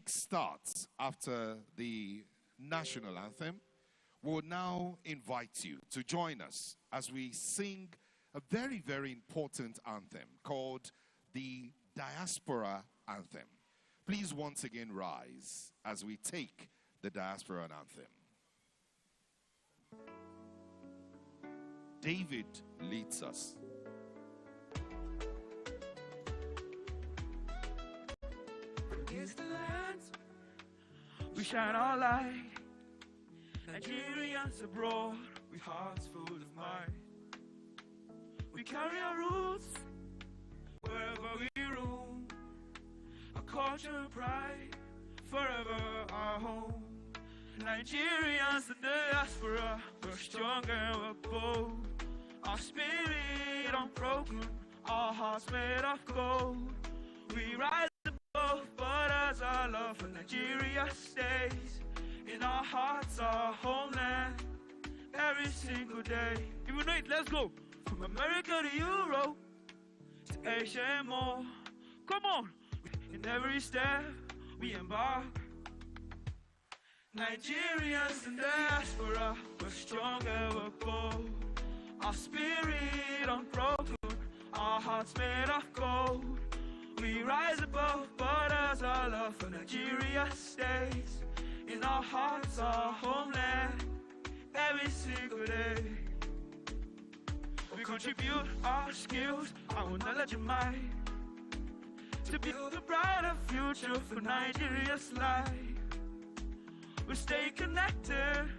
starts after the national anthem, we'll now invite you to join us as we sing a very, very important anthem called the Diaspora Anthem. Please once again rise as we take the Diaspora Anthem. David leads us. Against the land, we shine our light. Nigerians abroad, with hearts full of might. We carry our roots wherever we roam. Our culture and pride, forever our home. Nigerians in the diaspora, we're strong and we're bold. Our spirit unbroken, our hearts made of gold. We rise above borders, our love for Nigeria stays. In our hearts, our homeland, every single day. If you know it, let's go. From America to Europe, to Asia and more. Come on, in every step we embark. Nigerians in the diaspora, we're strong and we're bold. Our spirit unbroken, our hearts made of gold. We rise above borders, our love for Nigeria stays. In our hearts, our homeland, every single day. We contribute our skills, our knowledge and mind, to build a brighter future for Nigeria's life. We stay connected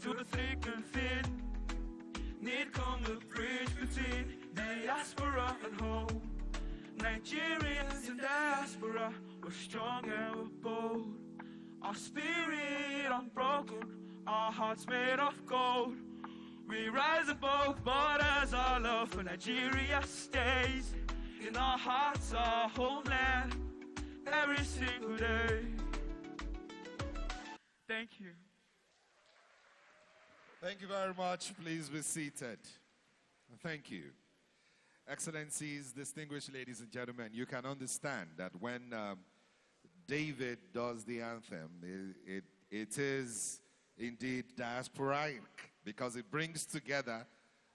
through the thick and thin. Need come a bridge between diaspora and home. Nigerians in diaspora, we're strong and we're bold. Our spirit unbroken, our hearts made of gold. We rise above borders, our love for Nigeria stays. In our hearts, our homeland, every single day. Thank you. Thank you very much. Please be seated. Thank you. Excellencies, distinguished ladies and gentlemen, you can understand that when David does the anthem, it is indeed diasporaic because it brings together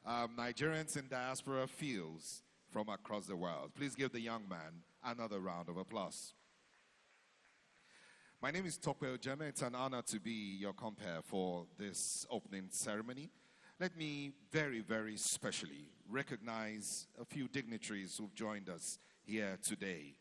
Nigerians in diaspora fields from across the world. Please give the young man another round of applause. My name is Tope Ojeme. It's an honor to be your compere for this opening ceremony. Let me very, very specially recognize a few dignitaries who've joined us here today.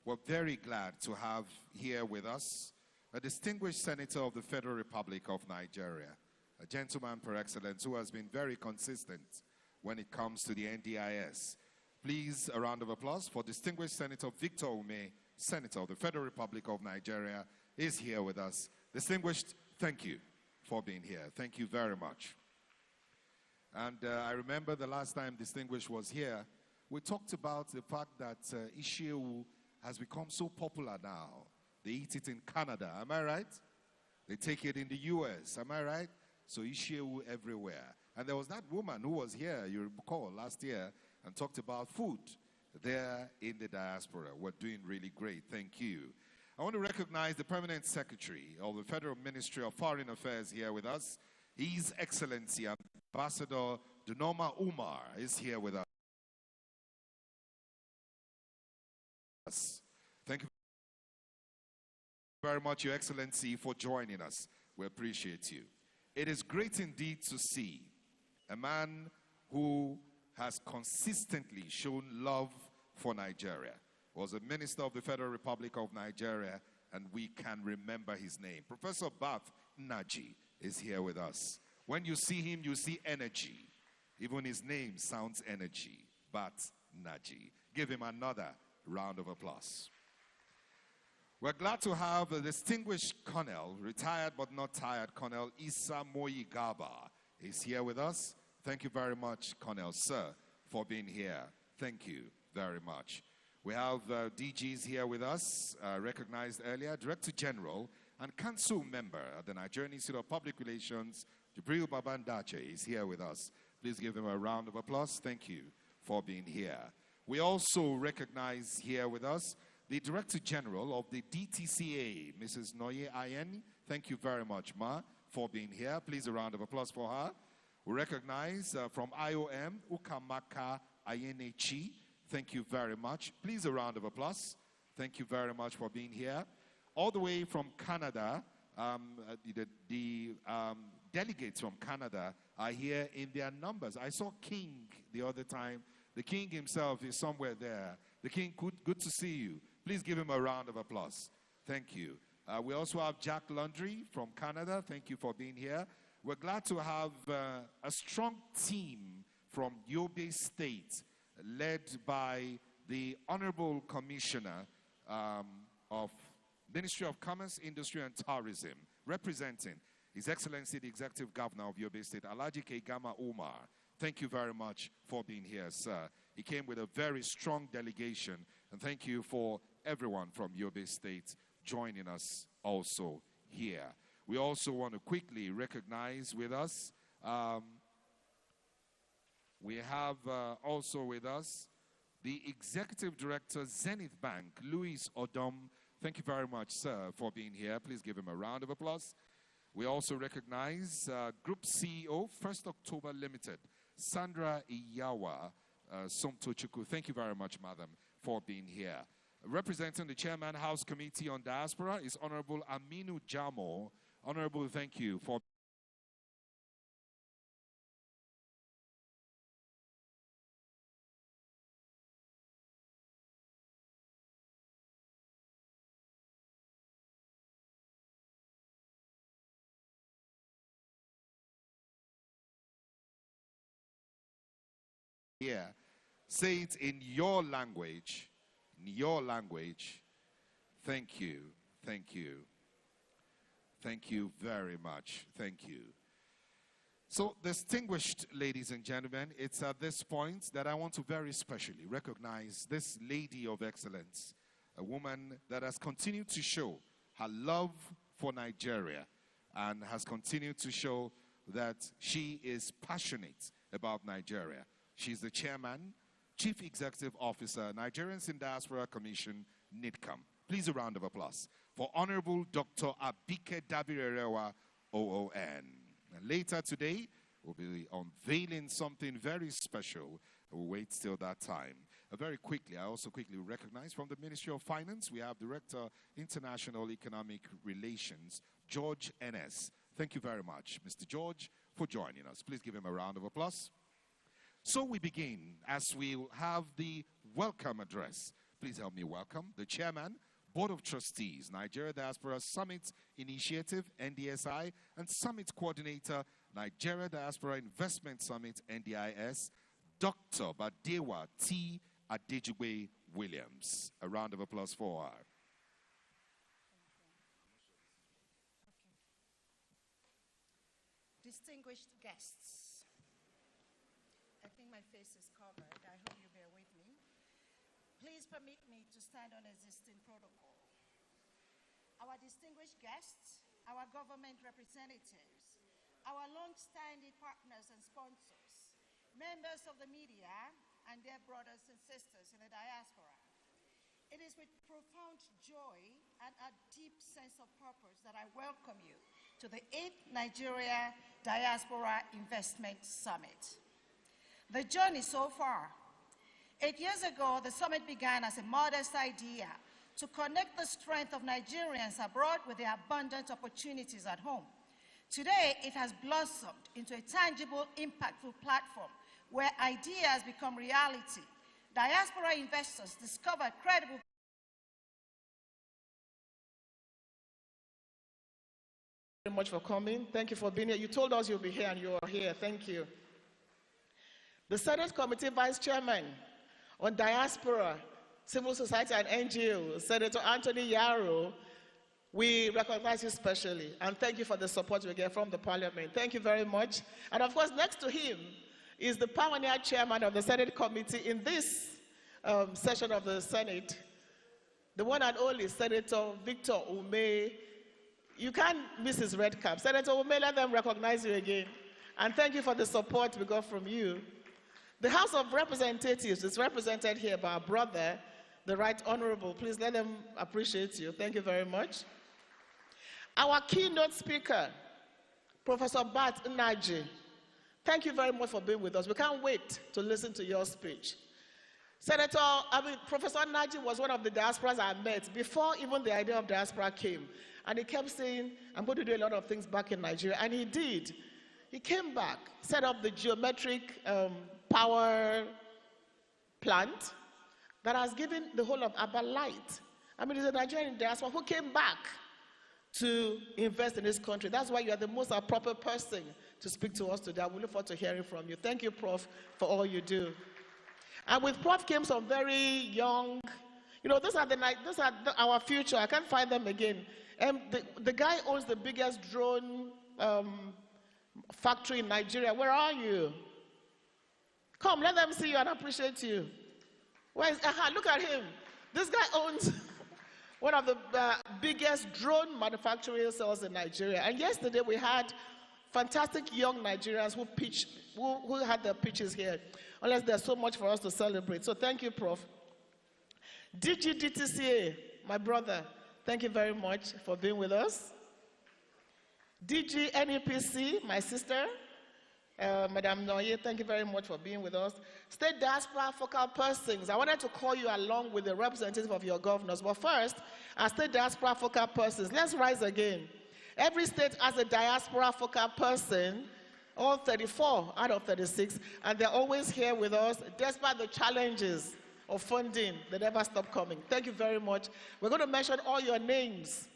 We're very glad to have here with us a distinguished senator of the Federal Republic of Nigeria, a gentleman par excellence who has been very consistent when it comes to the NDIS. Please, a round of applause for distinguished Senator Victor Ume, Senator of the Federal Republic of Nigeria, is here with us. Distinguished, thank you for being here. Thank you very much. And I remember the last time Distinguished was here, we talked about the fact that Isheu has become so popular now. They eat it in Canada, am I right? They take it in the US, am I right? So Isheu everywhere. And there was that woman who was here, you recall, last year, and talked about food there in the diaspora. We're doing really great, thank you. I want to recognize the Permanent Secretary of the Federal Ministry of Foreign Affairs here with us. His Excellency Ambassador Dunoma Umar is here with us. Thank you very much, Your Excellency, for joining us. We appreciate you. It is great indeed to see a man who has consistently shown love for Nigeria. Was a minister of the Federal Republic of Nigeria, and we can remember his name. Professor Bath Naji is here with us. When you see him, you see energy. Even his name sounds energy. Bath Naji. Give him another round of applause. We're glad to have a distinguished Colonel, retired but not tired Colonel Issa Moyi-Gaba is here with us. Thank you very much, Colonel, sir, for being here. Thank you very much. We have DGs here with us, recognized earlier, Director General and Council Member at the Nigerian Institute of Public Relations, Jibril Babandache, is here with us. Please give him a round of applause. Thank you for being here. We also recognize here with us the Director General of the DTCA, Mrs. Noye Ayen. Thank you very much, Ma, for being here. Please, a round of applause for her. We recognize from IOM, Ukamaka Ayenechi. Thank you very much. Please, a round of applause. Thank you very much for being here. All the way from Canada, the delegates from Canada are here in their numbers. I saw King the other time. The King himself is somewhere there. The King, good to see you. Please give him a round of applause. Thank you. We also have Jack Laundry from Canada. Thank you for being here. We're glad to have a strong team from Yobe State, led by the Honorable Commissioner of Ministry of Commerce, Industry and Tourism, representing His Excellency the Executive Governor of Yobe State, Alhaji Kegama Umar. Thank you very much for being here, sir. He came with a very strong delegation, and thank you for everyone from Yobe State joining us also here. We also want to quickly recognize with us, we have also with us the Executive Director, Zenith Bank, Louis Odom. Thank you very much, sir, for being here. Please give him a round of applause. We also recognize Group CEO, First October Limited, Sandra Iyawa Somtochukwu. Thank you very much, madam, for being here. Representing the Chairman House Committee on Diaspora is Honorable Aminu Jamo. Honorable, thank you for here. Say it in your language. In your language. Thank you. Thank you. Thank you very much. Thank you. So, distinguished ladies and gentlemen, it's at this point that I want to very specially recognize this lady of excellence, a woman that has continued to show her love for Nigeria and has continued to show that she is passionate about Nigeria. She's the chairman, Chief Executive Officer, Nigerians in Diaspora Commission, NIDCAM. Please, a round of applause for Honorable Dr. Abike Dabirerewa, OON. And later today, we'll be unveiling something very special. We'll wait till that time. Very quickly, I also quickly recognize from the Ministry of Finance, we have Director, International Economic Relations, George N.S. Thank you very much, Mr. George, for joining us. Please give him a round of applause. So we begin as we have the welcome address. Please help me welcome the Chairman, Board of Trustees, Nigeria Diaspora Summit Initiative, NDSI, and Summit Coordinator, Nigeria Diaspora Investment Summit, NDIS, Dr. Badewa T. Adejigbe Williams. A round of applause for her. Distinguished guests, I think my face is covered. I hope you bear with me. Please permit me to stand on existing protocol. Our distinguished guests, our government representatives, our long-standing partners and sponsors, members of the media, and their brothers and sisters in the diaspora. It is with profound joy and a deep sense of purpose that I welcome you to the 8th Nigeria Diaspora Investment Summit. The journey so far. 8 years ago, the summit began as a modest idea to connect the strength of Nigerians abroad with the abundant opportunities at home. Today, it has blossomed into a tangible, impactful platform where ideas become reality. Diaspora investors discover credible. Thank you very much for coming. Thank you for being here. You told us you'll be here and you are here. Thank you. The Senate Committee Vice Chairman on Diaspora, Civil Society and NGO, Senator Anthony Yaro, we recognize you specially and thank you for the support we get from the Parliament. Thank you very much. And of course, next to him is the pioneer chairman of the Senate Committee in this session of the Senate, the one and only Senator Victor Ume. You can't miss his red cap. Senator Ume, let them recognize you again. And thank you for the support we got from you. The House of Representatives is represented here by our brother, The Right Honorable. Please let them appreciate you. Thank you very much. Our keynote speaker, Professor Bat Nnaji. Thank you very much for being with us. We can't wait to listen to your speech. Professor Nnaji was one of the diasporas I met before even the idea of diaspora came. And he kept saying, I'm going to do a lot of things back in Nigeria. And he did. He came back, set up the geometric power plant that has given the whole of Aba light. I mean, he's a Nigerian diaspora who came back to invest in this country. That's why you are the most appropriate person to speak to us today. We look forward to hearing from you. Thank you, Prof, for all you do. And with Prof came some very young, those are our future. I can't find them again. The guy owns the biggest drone factory in Nigeria. Where are you? Come, let them see you and appreciate you. Look at him. This guy owns one of the biggest drone manufacturing cells in Nigeria. And yesterday we had fantastic young Nigerians who had their pitches here. Unless there's so much for us to celebrate. So thank you, Prof. DGDTCA, my brother, thank you very much for being with us. DG NEPC, my sister, Madam Noye, thank you very much for being with us. State Diaspora Focal Persons, I wanted to call you along with the representative of your governors. But first, as State Diaspora Focal Persons, let's rise again. Every state has a Diaspora Focal Person, all 34 out of 36, and they're always here with us, despite the challenges of funding. They never stop coming. Thank you very much. We're going to mention all your names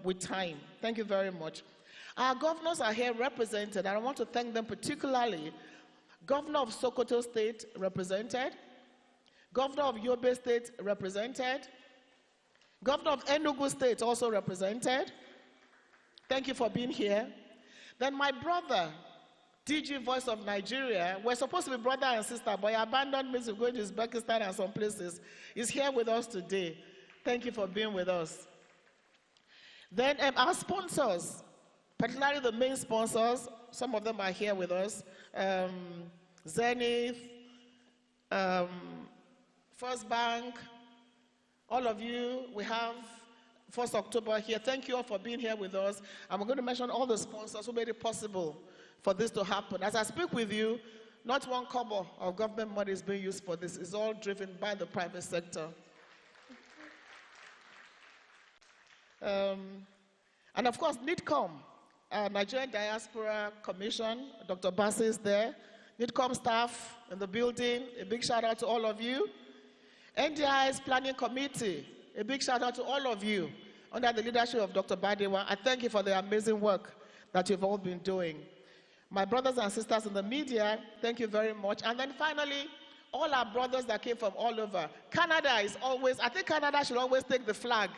with time. Thank you very much. Our governors are here represented, and I want to thank them particularly. Governor of Sokoto State represented, Governor of Yobe State represented, Governor of Enugu State also represented. Thank you for being here. Then my brother, DG Voice of Nigeria, we're supposed to be brother and sister, but he abandoned me to go to Uzbekistan and some places. He's here with us today. Thank you for being with us. Then our sponsors, particularly the main sponsors, some of them are here with us. Zenith, First Bank, all of you, we have 1st October here. Thank you all for being here with us. And we're going to mention all the sponsors who made it possible for this to happen. As I speak with you, not one kobo of government money is being used for this. It's all driven by the private sector. And of course, NIDCOM, Nigerian Diaspora Commission, Dr. Bassi is there. NIDCOM staff in the building, a big shout out to all of you. NDI's Planning Committee, a big shout out to all of you under the leadership of Dr. Badewa. I thank you for the amazing work that you've all been doing. My brothers and sisters in the media, thank you very much. And then finally, all our brothers that came from all over. Canada is always, I think Canada should always take the flag.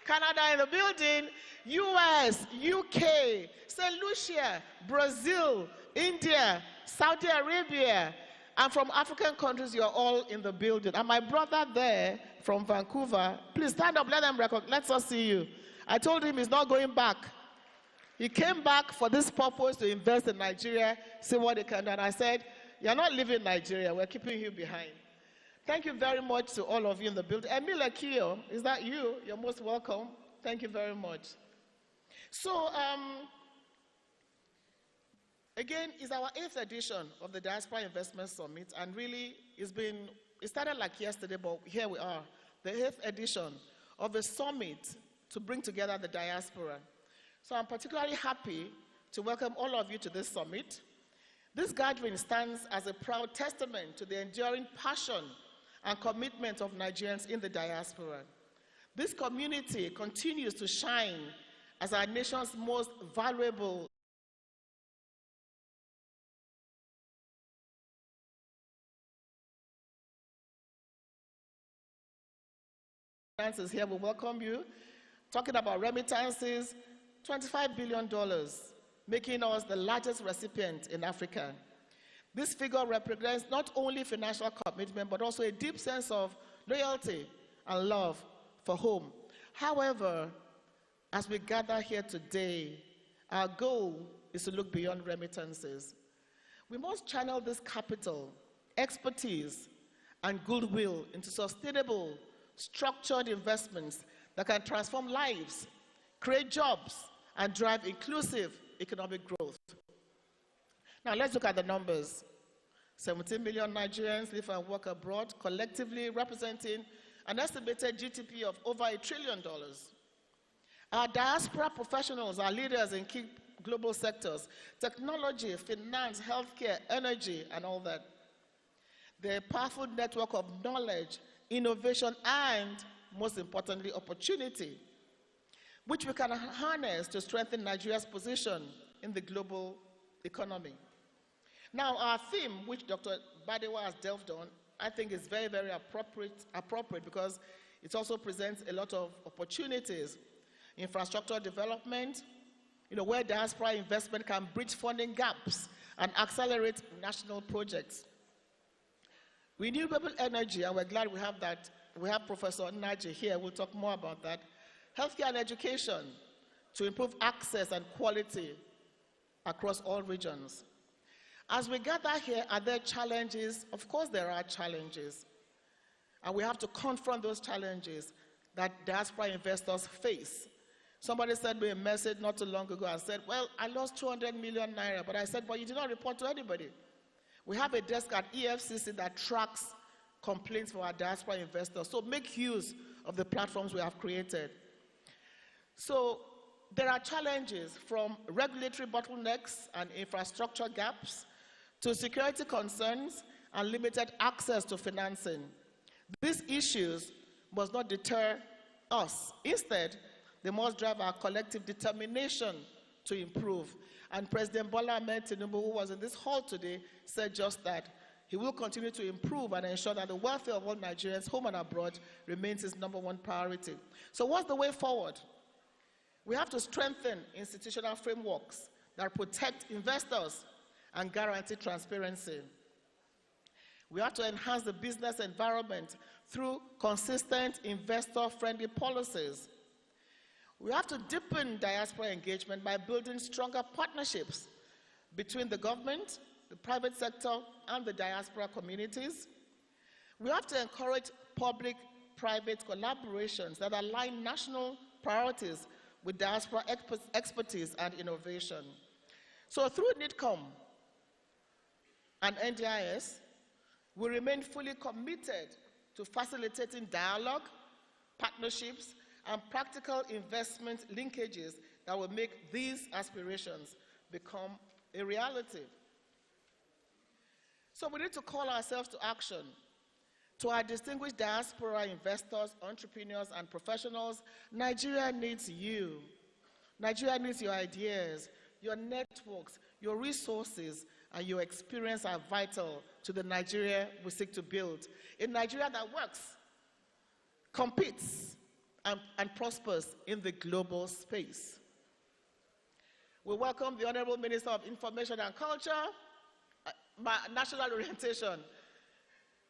Canada in the building, US, UK, St. Lucia, Brazil, India, Saudi Arabia, and from African countries, you're all in the building. And my brother there from Vancouver, please stand up, let us see you. I told him he's not going back. He came back for this purpose to invest in Nigeria, see what he can do. And I said, you're not leaving Nigeria, we're keeping you behind. Thank you very much to all of you in the building. Emile Akio, is that you? You're most welcome. Thank you very much. So, again, it's our 8th edition of the Diaspora Investment Summit, and really, it started like yesterday, but here we are, the 8th edition of a summit to bring together the diaspora. So I'm particularly happy to welcome all of you to this summit. This gathering stands as a proud testament to the enduring passion and commitment of Nigerians in the diaspora. This community continues to shine as our nation's most valuable remittances here. We welcome you. Talking about remittances, $25 billion, making us the largest recipient in Africa. This figure represents not only financial commitment, but also a deep sense of loyalty and love for home. However, as we gather here today, our goal is to look beyond remittances. We must channel this capital, expertise, and goodwill into sustainable, structured investments that can transform lives, create jobs, and drive inclusive economic growth. Now let's look at the numbers. 17 million Nigerians live and work abroad, collectively representing an estimated GDP of over $1 trillion. Our diaspora professionals are leaders in key global sectors: technology, finance, healthcare, energy, and all that. They're a powerful network of knowledge, innovation, and, most importantly, opportunity, which we can harness to strengthen Nigeria's position in the global economy. Now, our theme, which Dr. Badewa has delved on, I think is very, very appropriate because it also presents a lot of opportunities. Infrastructure development, where diaspora investment can bridge funding gaps and accelerate national projects. Renewable energy, and we're glad we have that. We have Professor Naji here. We'll talk more about that. Healthcare and education to improve access and quality across all regions. As we gather here, are there challenges? Of course there are challenges. And we have to confront those challenges that diaspora investors face. Somebody sent me a message not too long ago and said, well, I lost 200 million naira. But I said, but you did not report to anybody. We have a desk at EFCC that tracks complaints for our diaspora investors. So make use of the platforms we have created. So there are challenges from regulatory bottlenecks and infrastructure gaps to security concerns and limited access to financing. These issues must not deter us. Instead, they must drive our collective determination to improve. And President Bola Ahmed Tinubu, who was in this hall today, said just that. He will continue to improve and ensure that the welfare of all Nigerians, home and abroad, remains his #1 priority. So what's the way forward? We have to strengthen institutional frameworks that protect investors and guarantee transparency. We have to enhance the business environment through consistent investor-friendly policies. We have to deepen diaspora engagement by building stronger partnerships between the government, the private sector, and the diaspora communities. We have to encourage public-private collaborations that align national priorities with diaspora expertise and innovation. So through NIDCOM and NDIS, we remain fully committed to facilitating dialogue, partnerships, and practical investment linkages that will make these aspirations become a reality. So we need to call ourselves to action. To our distinguished diaspora investors, entrepreneurs, and professionals, Nigeria needs you. Nigeria needs your ideas, your networks, your resources, and your experience are vital to the Nigeria we seek to build. A Nigeria that works, competes, and prospers in the global space. We welcome the Honorable Minister of Information and Culture, National Orientation.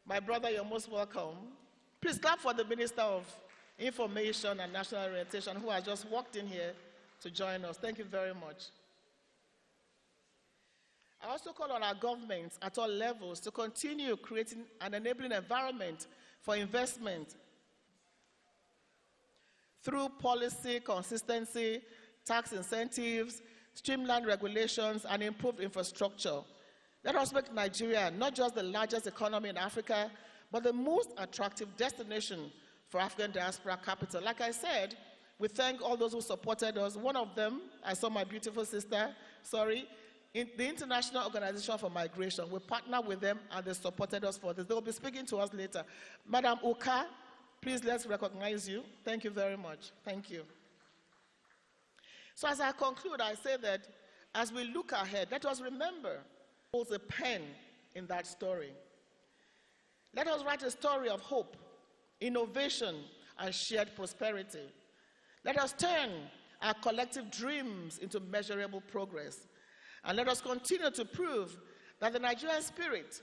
My brother, you're most welcome. Please clap for the Minister of Information and National Orientation who has just walked in here to join us. Thank you very much. I also call on our governments at all levels to continue creating an enabling environment for investment through policy consistency, tax incentives, streamlined regulations, and improved infrastructure. Let us make Nigeria not just the largest economy in Africa, but the most attractive destination for African diaspora capital. Like I said, we thank all those who supported us. One of them, I saw my beautiful sister, in the International Organization for Migration. We partnered with them and they supported us for this. They will be speaking to us later. Madam Uka, please let's recognize you. Thank you very much. Thank you. So as I conclude, I say that as we look ahead, let us remember holds a pen in that story. Let us write a story of hope, innovation, and shared prosperity. Let us turn our collective dreams into measurable progress. And let us continue to prove that the Nigerian spirit,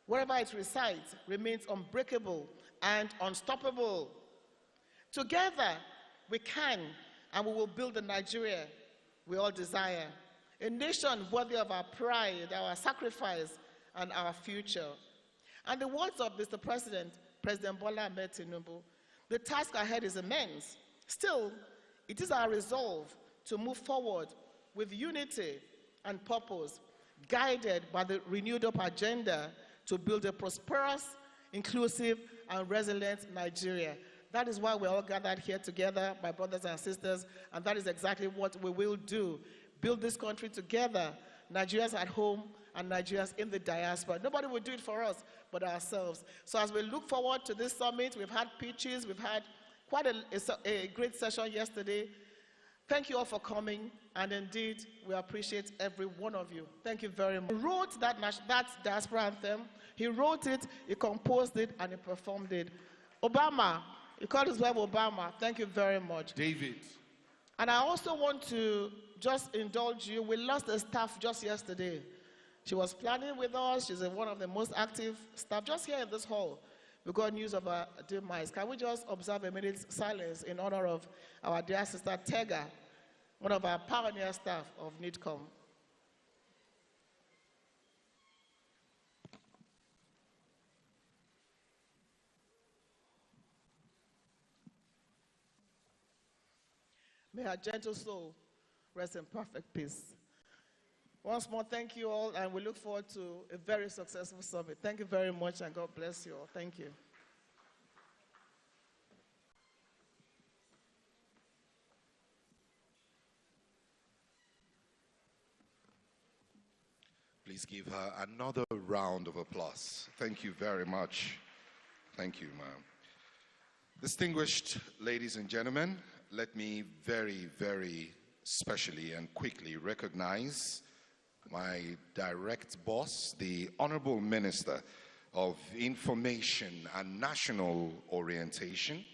wherever it resides, remains unbreakable and unstoppable. Together, we can and we will build the Nigeria we all desire. A nation worthy of our pride, our sacrifice, and our future. And the words of Mr. President, President Bola Ahmed Tinubu, the task ahead is immense. Still, it is our resolve to move forward with unity and purpose, guided by the renewed up agenda to build a prosperous, inclusive, and resilient Nigeria. That is why we're all gathered here together, my brothers and sisters, and that is exactly what we will do. Build this country together, Nigerians at home and Nigerians in the diaspora. Nobody will do it for us but ourselves. So as we look forward to this summit, we've had pitches, we've had quite a great session yesterday. Thank you all for coming, and indeed, we appreciate every one of you. Thank you very much. He wrote that diaspora anthem. He wrote it, he composed it, and he performed it. Obama, he called his wife Obama. Thank you very much. David. And I also want to just indulge you. We lost a staff just yesterday. She was planning with us. She's one of the most active staff just here in this hall. We got news of her demise. Can we just observe a minute's silence in honor of our dear sister Tega, one of our pioneer staff of NIDCOM. May her gentle soul rest in perfect peace. Once more, thank you all, and we look forward to a very successful summit. Thank you very much, and God bless you all. Thank you. Please give her another round of applause. Thank you very much. Thank you, ma'am. Distinguished ladies and gentlemen, let me very, very specially and quickly recognize my direct boss, the Honorable Minister of Information and National Orientation,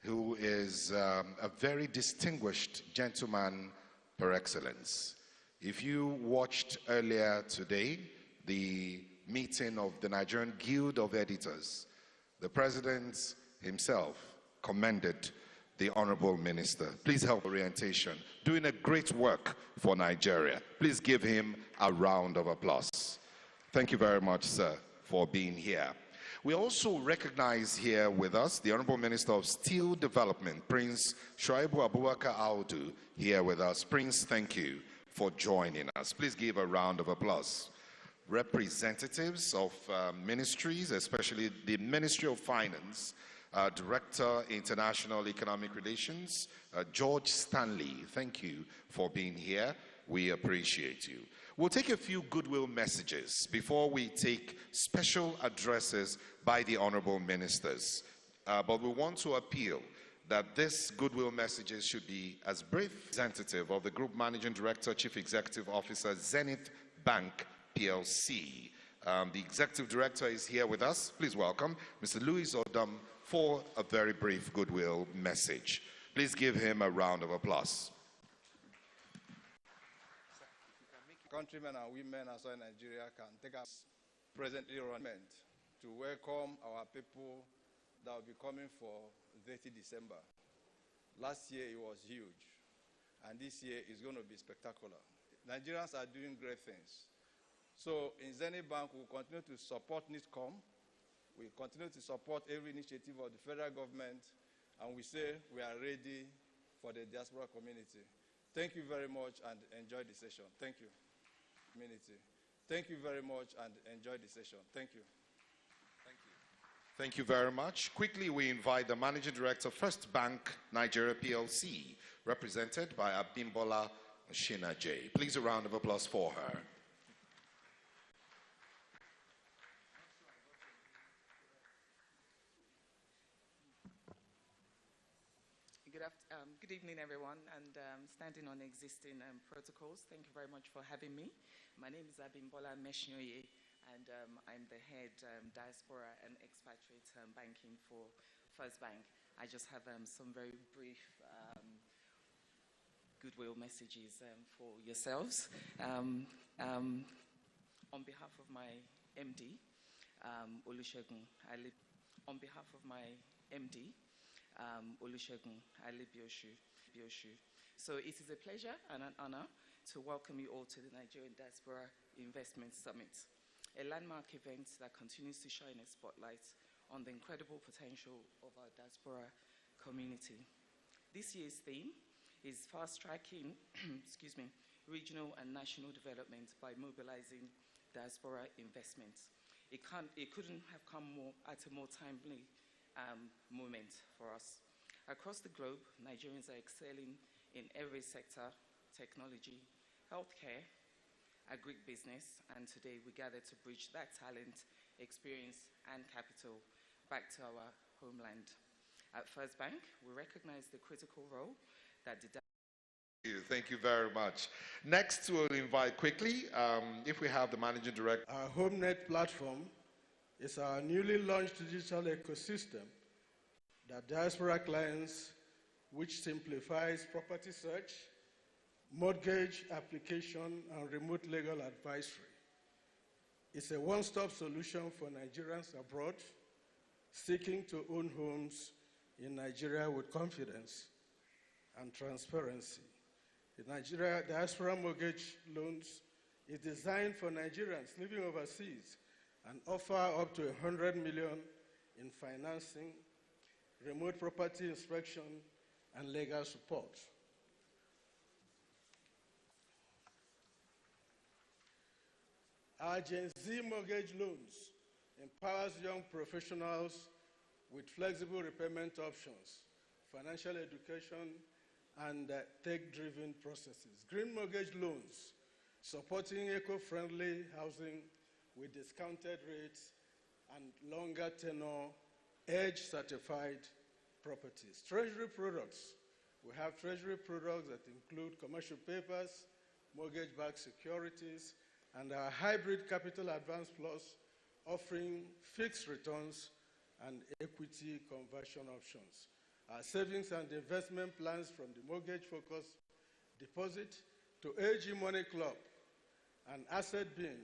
who is a very distinguished gentleman par excellence. If you watched earlier today the meeting of the Nigerian Guild of Editors, the President himself commended the Honorable Minister. Please help orientation, doing a great work for Nigeria. Please give him a round of applause. Thank you very much, sir, for being here. We also recognize here with us the Honorable Minister of Steel Development, Prince Shuaibu Abubakar Audu, here with us. Prince, thank you for joining us. Please give a round of applause. Representatives of ministries, especially the Ministry of Finance, Director, International Economic Relations, George Stanley, thank you for being here. We appreciate you. We'll take a few goodwill messages before we take special addresses by the Honorable Ministers. But we want to appeal that these goodwill messages should be as brief. Representative of the Group Managing Director, Chief Executive Officer, Zenith Bank PLC. The Executive Director is here with us. Please welcome Mr. Louis Odom for a very brief goodwill message. Please give him a round of applause. Countrymen and women as well in Nigeria can take us presently running to welcome our people that will be coming for 30 December. Last year it was huge, and this year is going to be spectacular. Nigerians are doing great things. So in Zenith Bank, we'll continue to support NIDCOM. We continue to support every initiative of the federal government, and we say we are ready for the diaspora community. Thank you very much and enjoy the session. Thank you, community. Thank you very much and enjoy the session. Thank you. Thank you. Thank you very much. Quickly, we invite the Managing Director, First Bank Nigeria PLC, represented by Abimbola Shinaje. Please a round of applause for her. Good evening, everyone, and standing on existing protocols, thank you very much for having me. My name is Abimbola Meshnioye, and I'm the head diaspora and expatriate banking for First Bank. I just have some very brief goodwill messages for yourselves. On behalf of my MD, Olusegun, on behalf of my MD, Olusegun Alebiosu. So it is a pleasure and an honor to welcome you all to the Nigerian Diaspora Investment Summit. a landmark event that continues to shine a spotlight on the incredible potential of our diaspora community. This year's theme is fast-tracking regional and national development by mobilizing diaspora investments. It couldn't have come at a more timely moment for us. Across the globe, Nigerians are excelling in every sector: technology, healthcare, agribusiness, and today we gather to bridge that talent, experience, and capital back to our homeland. At First Bank, we recognize the critical role that the Thank you very much. Next, we'll invite quickly, if we have the managing director. Our HomeNet platform is our newly launched digital ecosystem that diaspora clients, which simplifies property search, mortgage application, and remote legal advisory. It's a one-stop solution for Nigerians abroad seeking to own homes in Nigeria with confidence and transparency. The Nigeria Diaspora Mortgage Loans is designed for Nigerians living overseas and offer up to 100 million in financing, remote property inspection, and legal support. Our Gen Z mortgage loans empowers young professionals with flexible repayment options, financial education, and tech-driven processes. Green mortgage loans, supporting eco-friendly housing with discounted rates and longer tenure, EDGE-certified properties. Treasury products. We have treasury products that include commercial papers, mortgage-backed securities, and our hybrid capital advance plus, offering fixed returns and equity conversion options. Our savings and investment plans, from the mortgage-focused deposit to AG Money Club and Asset Bin,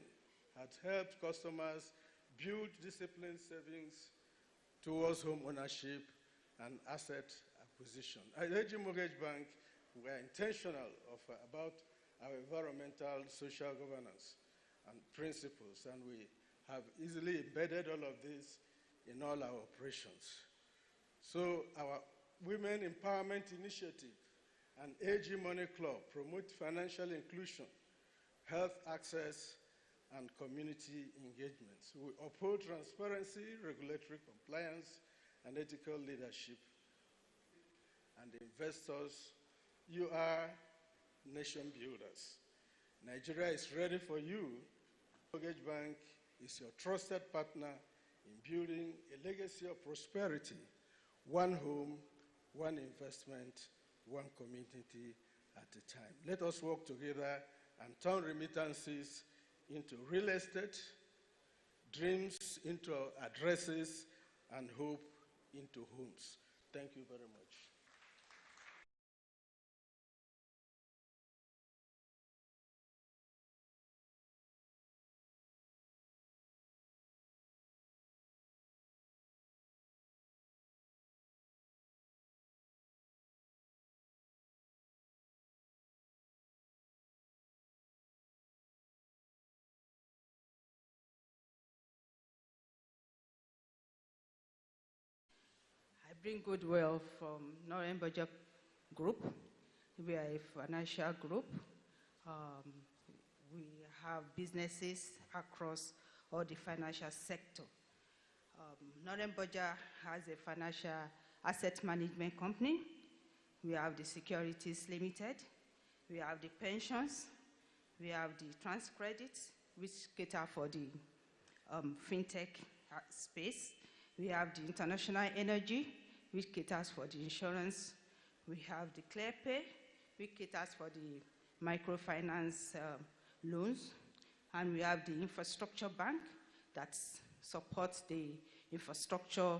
has helped customers build disciplined savings towards home ownership and asset acquisition. At AG Mortgage Bank, we are intentional about our environmental, social governance and principles, and we have easily embedded all of this in all our operations. So our Women Empowerment Initiative and AG Money Club promote financial inclusion, health access, and community engagements. We uphold transparency, regulatory compliance, and ethical leadership. And investors, you are nation builders. Nigeria is ready for you. Mortgage Bank is your trusted partner in building a legacy of prosperity, one home, one investment, one community at a time. Let us work together and turn remittances into real estate, dreams into addresses, and hope into homes. Thank you very much. I bring goodwill from Northern Budget Group. We are a financial group. We have businesses across all the financial sector. Northern Budget has a financial asset management company. We have the Securities Limited. We have the pensions. We have the trans credits, which cater for the fintech space. We have the international energy, which caters for the insurance. We have the ClearPay, which caters for the microfinance loans. And we have the infrastructure bank that supports the infrastructure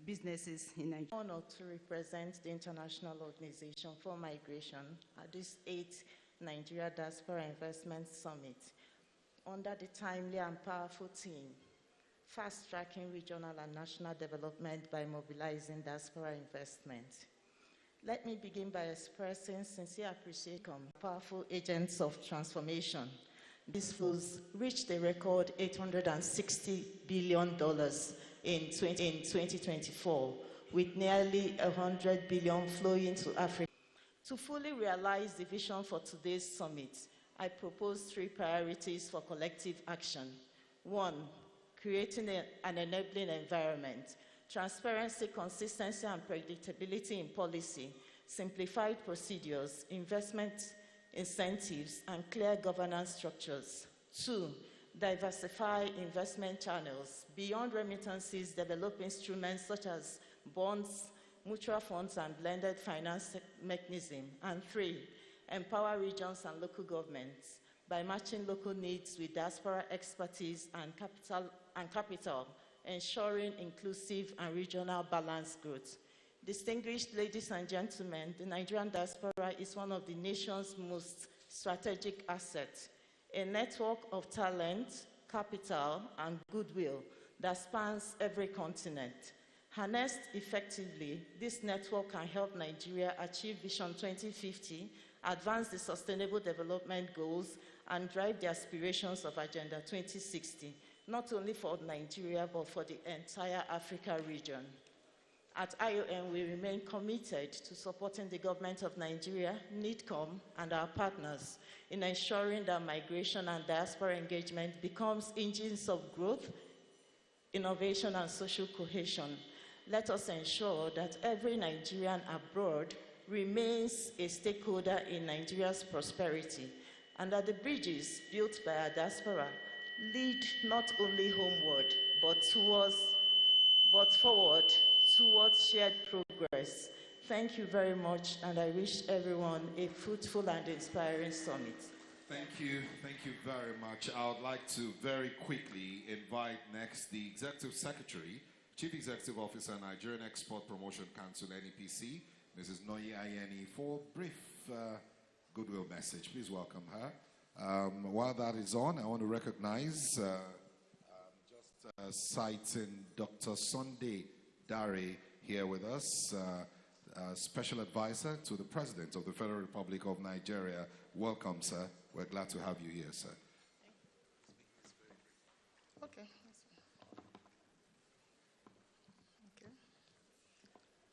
businesses in Nigeria. I'm honored to represent the International Organization for Migration at this 8th Nigeria Diaspora Investment Summit under the timely and powerful theme, fast-tracking regional and national development by mobilizing diaspora investment. Let me begin by expressing sincere appreciation to powerful agents of transformation These flows reached a record $860 billion in 2024, with nearly $100 billion flowing to Africa. To fully realize the vision for today's summit, I propose 3 priorities for collective action. 1, creating an enabling environment, transparency, consistency, and predictability in policy, simplified procedures, investment incentives, and clear governance structures. 2, diversify investment channels. Beyond remittances, develop instruments such as bonds, mutual funds, and blended finance mechanism. And 3, empower regions and local governments by matching local needs with diaspora expertise and capital, ensuring inclusive and regional balanced growth. Distinguished ladies and gentlemen, the Nigerian diaspora is one of the nation's most strategic assets, a network of talent, capital, and goodwill that spans every continent. Harnessed effectively, this network can help Nigeria achieve Vision 2050, advance the Sustainable Development Goals, and drive the aspirations of Agenda 2060, not only for Nigeria, but for the entire Africa region. At IOM, we remain committed to supporting the government of Nigeria, NIDCOM, and our partners in ensuring that migration and diaspora engagement becomes engines of growth, innovation, and social cohesion. Let us ensure that every Nigerian abroad remains a stakeholder in Nigeria's prosperity, and that the bridges built by our diaspora lead not only homeward, but forward towards shared progress. Thank you very much, and I wish everyone a fruitful and inspiring summit. Thank you very much. I would like to very quickly invite next the Executive Secretary, Chief Executive Officer, Nigerian Export Promotion Council, NEPC, Mrs. Noyi Ayeni, for a brief goodwill message. Please welcome her. While that is on, I want to recognize, citing Dr. Sunday Dare here with us, Special Advisor to the President of the Federal Republic of Nigeria. Welcome, sir. We're glad to have you here, sir. Okay.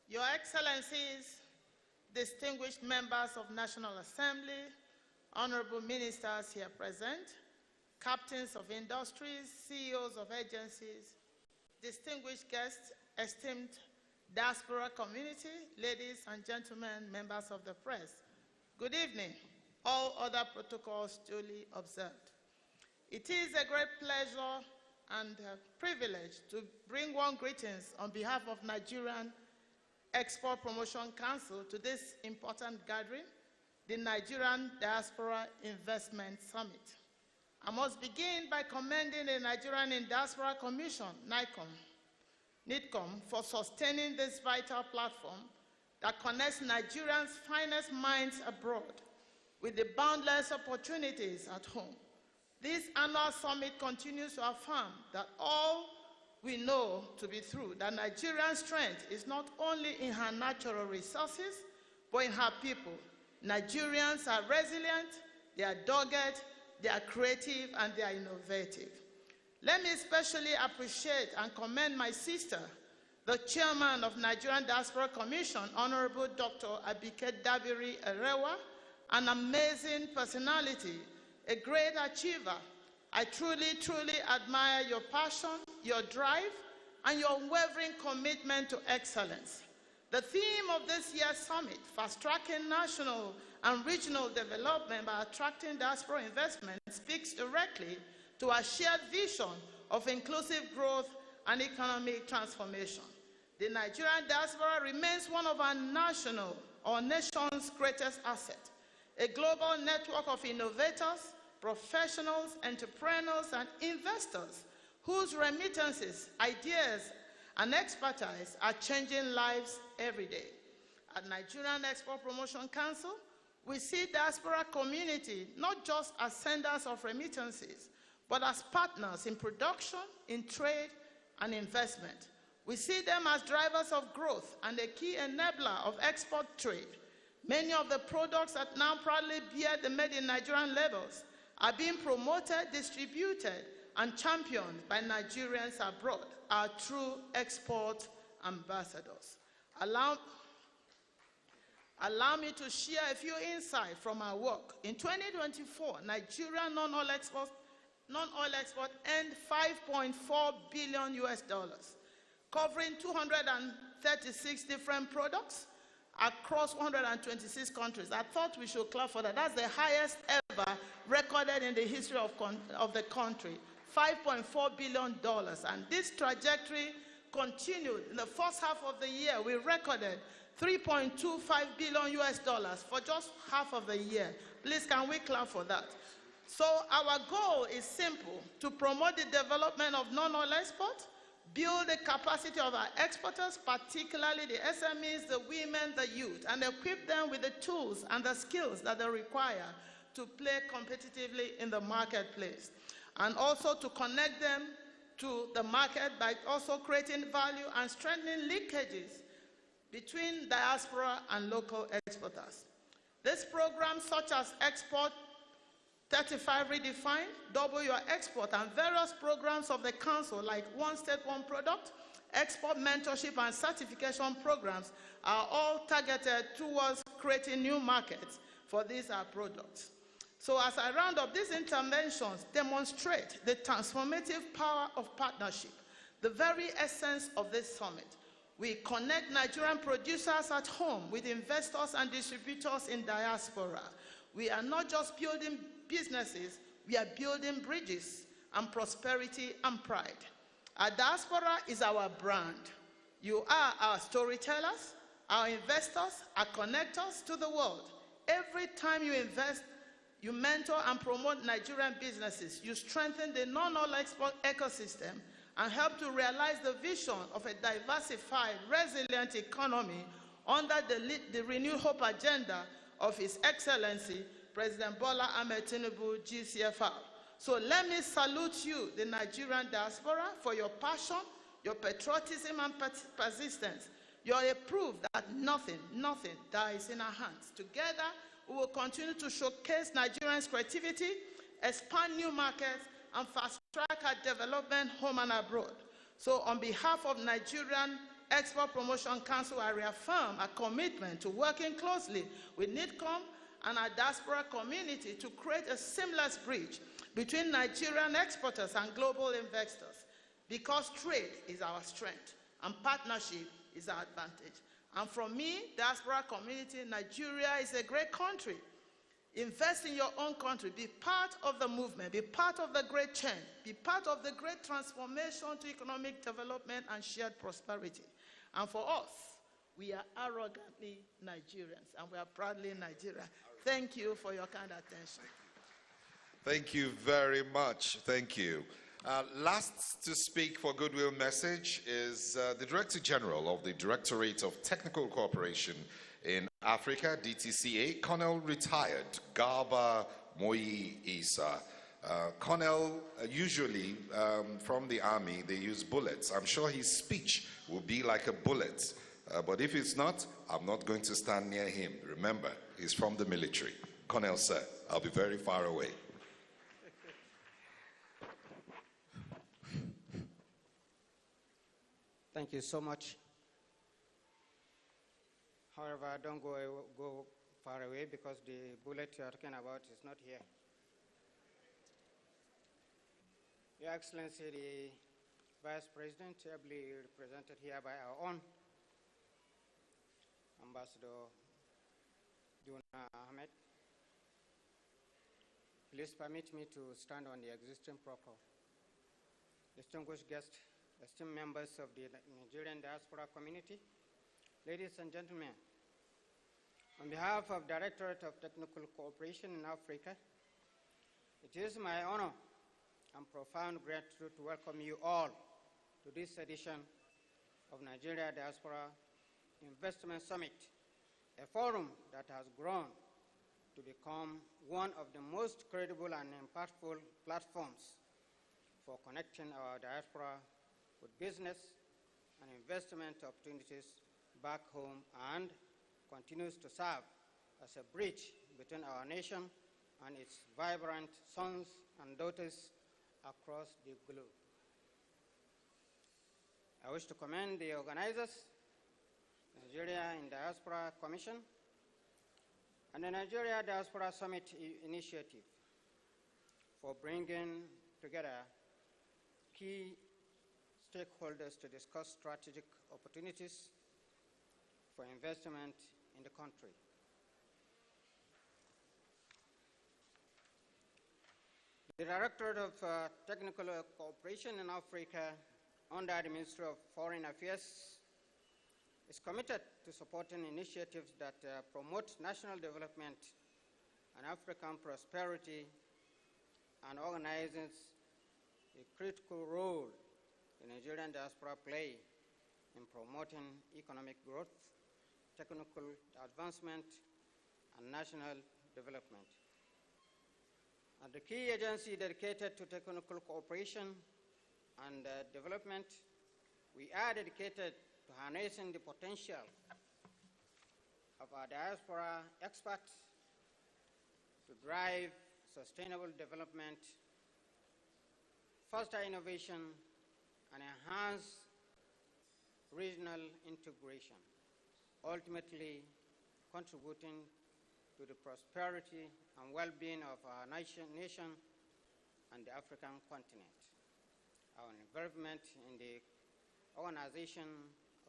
Your Excellencies, distinguished members of National Assembly, honorable ministers here present, captains of industries, CEOs of agencies, distinguished guests, esteemed diaspora community, ladies and gentlemen, members of the press, good evening. All other protocols duly observed. It is a great pleasure and privilege to bring warm greetings on behalf of Nigerian Export Promotion Council to this important gathering, the Nigerian Diaspora Investment Summit. I must begin by commending the Nigerian Diaspora Commission, NIDCOM, for sustaining this vital platform that connects Nigerians' finest minds abroad with the boundless opportunities at home. This annual summit continues to affirm that all we know to be true, that Nigeria's strength is not only in her natural resources, but in her people. Nigerians are resilient, they are dogged, they are creative, and they are innovative. Let me especially appreciate and commend my sister, the chairman of Nigerian Diaspora Commission, Honorable Dr. Abike Dabiri Erewa, an amazing personality, a great achiever. I truly, truly admire your passion, your drive, and your unwavering commitment to excellence. The theme of this year's summit, fast-tracking national and regional development by attracting diaspora investment, speaks directly to our shared vision of inclusive growth and economic transformation. The Nigerian diaspora remains one of our nation's greatest assets, a global network of innovators, professionals, entrepreneurs, and investors whose remittances, ideas, and expertise are changing lives every day. At Nigerian Export Promotion Council, we see diaspora community not just as senders of remittances, but as partners in production, in trade, and investment. We see them as drivers of growth and a key enabler of export trade. Many of the products that now proudly bear the Made in Nigerian labels are being promoted, distributed, and championed by Nigerians abroad, our true export ambassadors. Allow me to share a few insights from our work. In 2024, Nigerian non-oil export earned $5.4 billion US dollars, covering 236 different products across 126 countries. I thought we should clap for that. That's the highest ever recorded in the history of the country, $5.4 billion. And this trajectory continued. In the first half of the year, we recorded $3.25 billion US dollars for just half of the year. Please, can we clap for that? So our goal is simple: to promote the development of non-oil export, build the capacity of our exporters, particularly the SMEs, the women, the youth, and equip them with the tools and the skills that they require to play competitively in the marketplace. And also to connect them to the market by also creating value and strengthening linkages between diaspora and local exporters. This program, such as Export 35 Redefined, Double Your Export, and various programs of the Council like One State, One Product, export mentorship and certification programs are all targeted towards creating new markets for these products. So as I round up, these interventions demonstrate the transformative power of partnership, the very essence of this summit. We connect Nigerian producers at home with investors and distributors in diaspora. We are not just building businesses, we are building bridges and prosperity and pride. Our diaspora is our brand. You are our storytellers, our investors, our connectors to the world. Every time you invest, you mentor and promote Nigerian businesses. You strengthen the non-oil export ecosystem and help to realize the vision of a diversified, resilient economy under the Renewed Hope agenda of His Excellency, President Bola Ahmed Tinubu, GCFR. So let me salute you, the Nigerian diaspora, for your passion, your patriotism and persistence. You are a proof that nothing dies in our hands. Together, we will continue to showcase Nigerians' creativity, expand new markets, and fast-track our development home and abroad. So on behalf of Nigerian Export Promotion Council, I reaffirm our commitment to working closely with NIDCOM and our diaspora community to create a seamless bridge between Nigerian exporters and global investors, because trade is our strength and partnership is our advantage. And from me, diaspora community, Nigeria is a great country. Invest in your own country. Be part of the movement. Be part of the great change. Be part of the great transformation to economic development and shared prosperity. And for us, we are arrogantly Nigerians, and we are proudly Nigeria. Thank you for your kind attention. Thank you very much. Thank you. Last to speak for Goodwill Message is the Director General of the Directorate of Technical Cooperation in Africa, DTCA, Colonel Retired Garba Moyi Isa. Colonel, usually from the army, they use bullets. I'm sure his speech will be like a bullet. But if it's not, I'm not going to stand near him. Remember, he's from the military. Colonel, sir, I'll be very far away. Thank you so much. However, don't go far away because the bullet you are talking about is not here. Your Excellency, the Vice President, ably represented here by our own Ambassador Duna Ahmed. Please permit me to stand on the existing protocol. Distinguished guests, esteemed members of the Nigerian diaspora community, ladies and gentlemen, on behalf of Directorate of Technical Cooperation in Africa, it is my honor and profound gratitude to welcome you all to this edition of Nigeria Diaspora Investment Summit, a forum that has grown to become one of the most credible and impactful platforms for connecting our diaspora with business and investment opportunities back home, and continues to serve as a bridge between our nation and its vibrant sons and daughters across the globe. I wish to commend the organizers, Nigeria in Diaspora Commission, and the Nigeria Diaspora Summit Initiative for bringing together key stakeholders to discuss strategic opportunities for investment in the country. The Directorate of Technical Cooperation in Africa under the Ministry of Foreign Affairs is committed to supporting initiatives that promote national development and African prosperity, and organizes a critical role the Nigerian diaspora play in promoting economic growth, technical advancement, and national development. And the key agency dedicated to technical cooperation and development, we are dedicated to harnessing the potential of our diaspora experts to drive sustainable development, foster innovation, and enhance regional integration, ultimately contributing to the prosperity and well-being of our nation and the African continent. Our involvement in the organization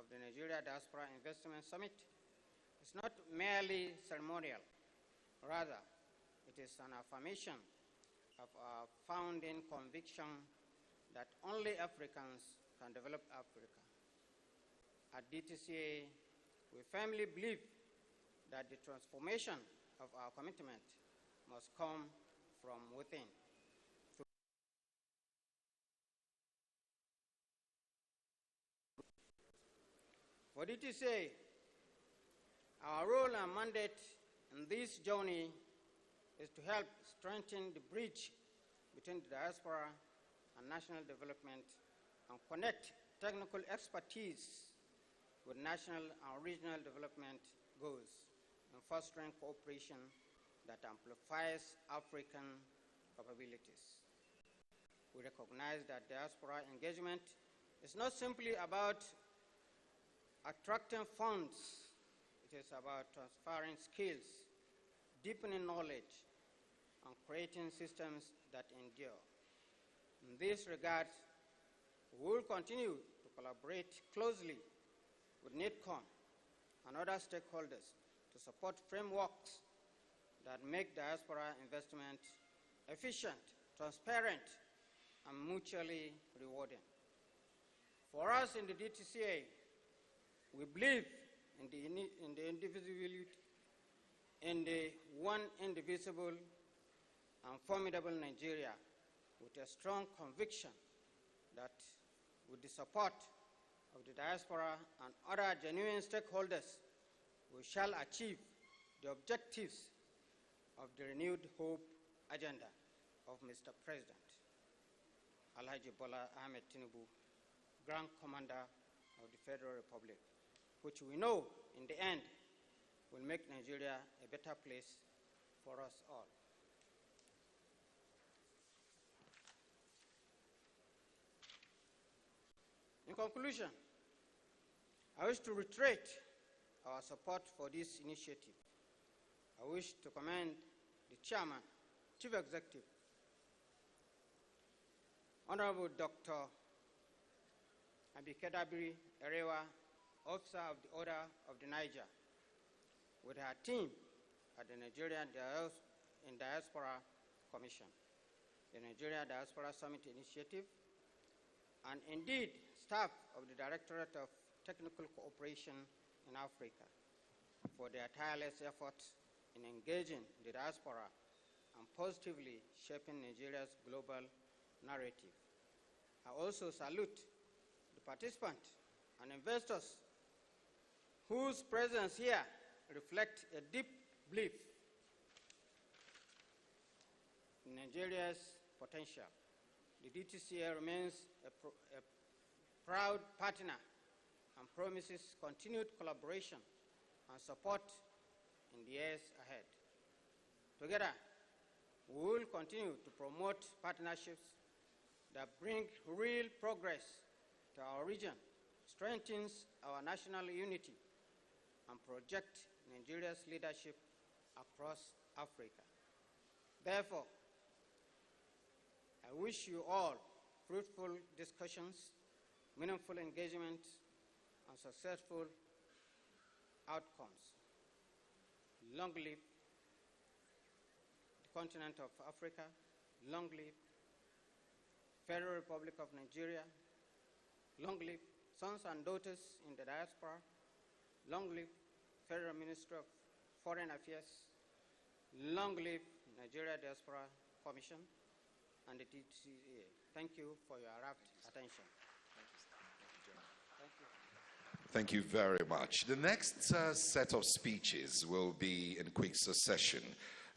of the Nigeria Diaspora Investment Summit is not merely ceremonial. Rather, it is an affirmation of our founding conviction that only Africans can develop Africa. At DTCA, we firmly believe that the transformation of our commitment must come from within. For DTCA, our role and mandate in this journey is to help strengthen the bridge between the diaspora and national development and connect technical expertise with national and regional development goals in fostering cooperation that amplifies African capabilities. We recognize that diaspora engagement is not simply about attracting funds. It is about transferring skills, deepening knowledge, and creating systems that endure. In this regard, we will continue to collaborate closely with NITCOM and other stakeholders to support frameworks that make diaspora investment efficient, transparent, and mutually rewarding. For us in the DTCA, we believe in the indivisibility, in the one indivisible and formidable Nigeria, with a strong conviction that with the support of the diaspora and other genuine stakeholders, we shall achieve the objectives of the renewed hope agenda of Mr. President Alhaji Bola Ahmed Tinubu, Grand Commander of the Federal Republic, which we know in the end will make Nigeria a better place for us all. In conclusion, I wish to reiterate our support for this initiative. I wish to commend the Chairman, Chief Executive, Honorable Dr. Abikedabiri Erewa, Officer of the Order of the Niger, with her team at the Nigerian Diaspora Commission, the Nigeria Diaspora Summit Initiative, and indeed staff of the Directorate of Technical Cooperation in Africa for their tireless efforts in engaging the diaspora and positively shaping Nigeria's global narrative. I also salute the participants and investors whose presence here reflects a deep belief in Nigeria's potential. The DTCA remains a proud partner and promises continued collaboration and support in the years ahead. Together, We will continue to promote partnerships that bring real progress to our region, strengthens our national unity, and project Nigeria's leadership across Africa. Therefore, I wish you all fruitful discussions, meaningful engagement, and successful outcomes. Long live the continent of Africa. Long live Federal Republic of Nigeria. Long live sons and daughters in the diaspora. Long live Federal Ministry of Foreign Affairs. Long live Nigeria Diaspora Commission and the TCA. Thank you for your rapt attention. Thank you. Thank you very much. The next set of speeches will be in quick succession.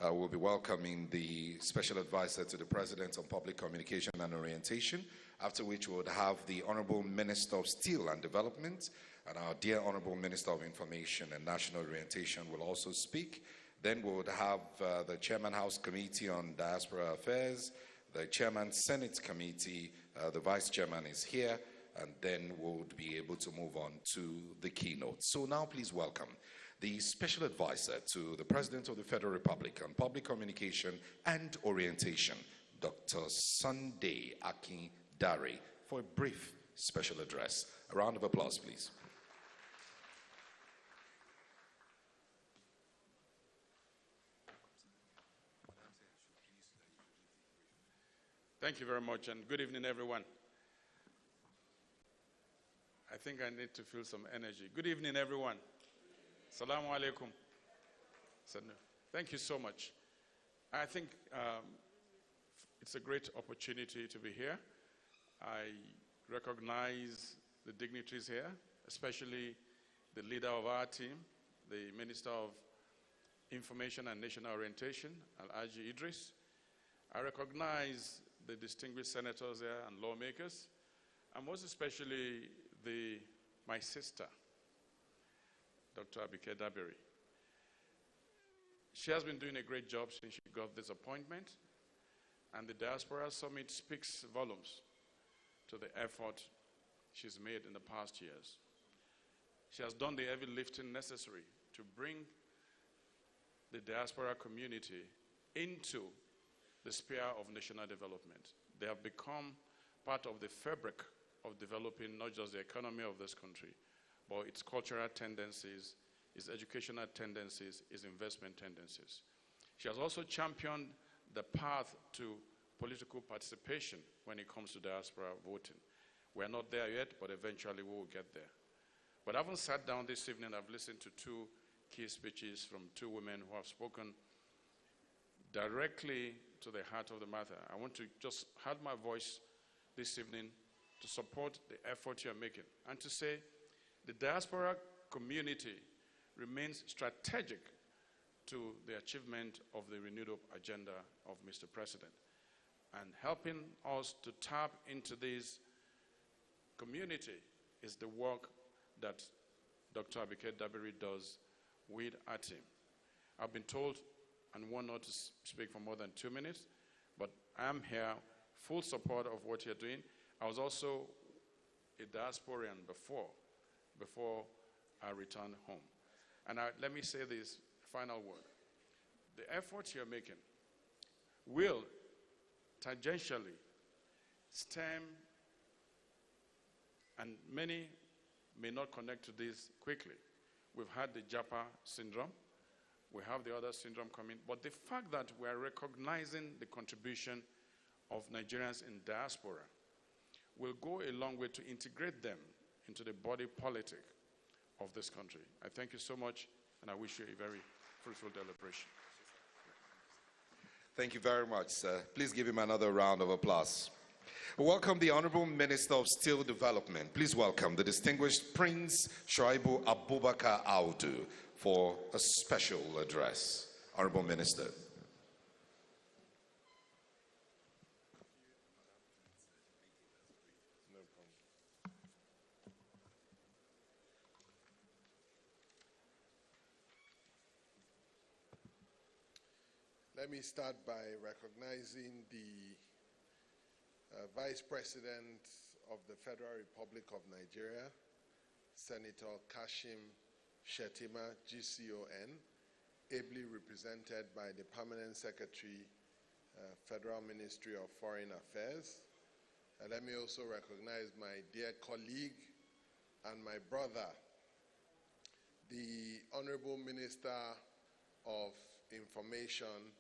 We'll be welcoming the Special Advisor to the President on Public Communication and Orientation, after which we would have the Honorable Minister of Steel and Development, and our dear Honorable Minister of Information and National Orientation will also speak. Then we would have the Chairman House Committee on Diaspora Affairs, the Chairman Senate Committee, the Vice Chairman is here, and then we'll be able to move on to the keynote. So now please welcome the Special Advisor to the President of the Federal Republic on Public Communication and Orientation, Dr. Sunday Akindare, for a brief special address. A round of applause, please. Thank you very much, and good evening, everyone. I think I need to feel some energy. Good evening, everyone. Assalamu alaikum. Thank you so much. I think it's a great opportunity to be here. I recognize the dignitaries here, especially the leader of our team, the Minister of Information and National Orientation, Al-Aji Idris. I recognize the distinguished senators here and lawmakers, and most especially my sister, Dr. Abike Dabiri. She has been doing a great job since she got this appointment, and the Diaspora Summit speaks volumes to the effort she's made in the past years. She has done the heavy lifting necessary to bring the diaspora community into the sphere of national development. They have become part of the fabric of developing not just the economy of this country, but its cultural tendencies, its educational tendencies, its investment tendencies. She has also championed the path to political participation when it comes to diaspora voting. We're not there yet, but eventually we will get there. But I haven't sat down this evening. I've listened to two key speeches from two women who have spoken directly to the heart of the matter. I want to just add my voice this evening to support the effort you're making and to say the diaspora community remains strategic to the achievement of the renewed hope agenda of Mr. President, and helping us to tap into this community is the work that Dr. Abike Dabiri does with our team. I've been told and want not to speak for more than 2 minutes, but I'm here, full support of what you're doing. I was also a diasporian before I returned home. And let me say this final word. The efforts you're making will tangentially stem, and many may not connect to this quickly. We've had the Japa syndrome. We have the other syndrome coming. But the fact that we're recognizing the contribution of Nigerians in diaspora will go a long way to integrate them into the body politic of this country. I thank you so much, and I wish you a very fruitful deliberation. Thank you very much, sir. Please give him another round of applause. Welcome the Honorable Minister of Steel Development. Please welcome the distinguished Prince Shoaibu Abubakar Audu for a special address. Honorable Minister. Let me start by recognizing the Vice President of the Federal Republic of Nigeria, Senator Kashim Shettima, GCON, ably represented by the Permanent Secretary, Federal Ministry of Foreign Affairs. Let me also recognize my dear colleague and my brother, the Honorable Minister of Information,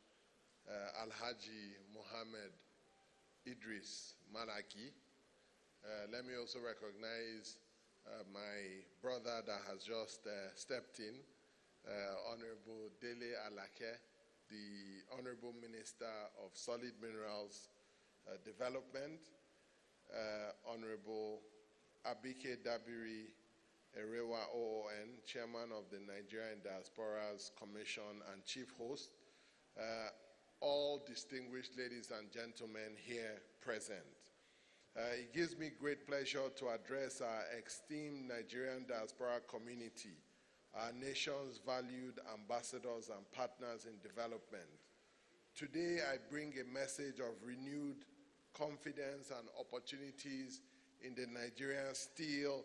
Alhaji Mohammed Idris Malaki. Let me also recognize my brother that has just stepped in, Honorable Dele Alake, the Honorable Minister of Solid Minerals Development, Honorable Abike Dabiri Erewa OON, Chairman of the Nigerian Diaspora's Commission and Chief Host, all distinguished ladies and gentlemen here present. It gives me great pleasure to address our esteemed Nigerian diaspora community, our nation's valued ambassadors and partners in development. Today, I bring a message of renewed confidence and opportunities in the Nigerian steel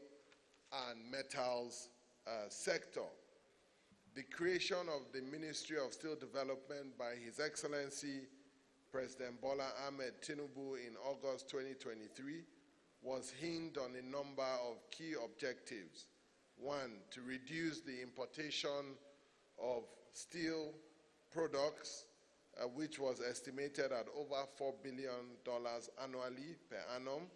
and metals sector. The creation of the Ministry of Steel Development by His Excellency President Bola Ahmed Tinubu in August 2023 was hinged on a number of key objectives. One, to reduce the importation of steel products, which was estimated at over $4 billion annually per annum,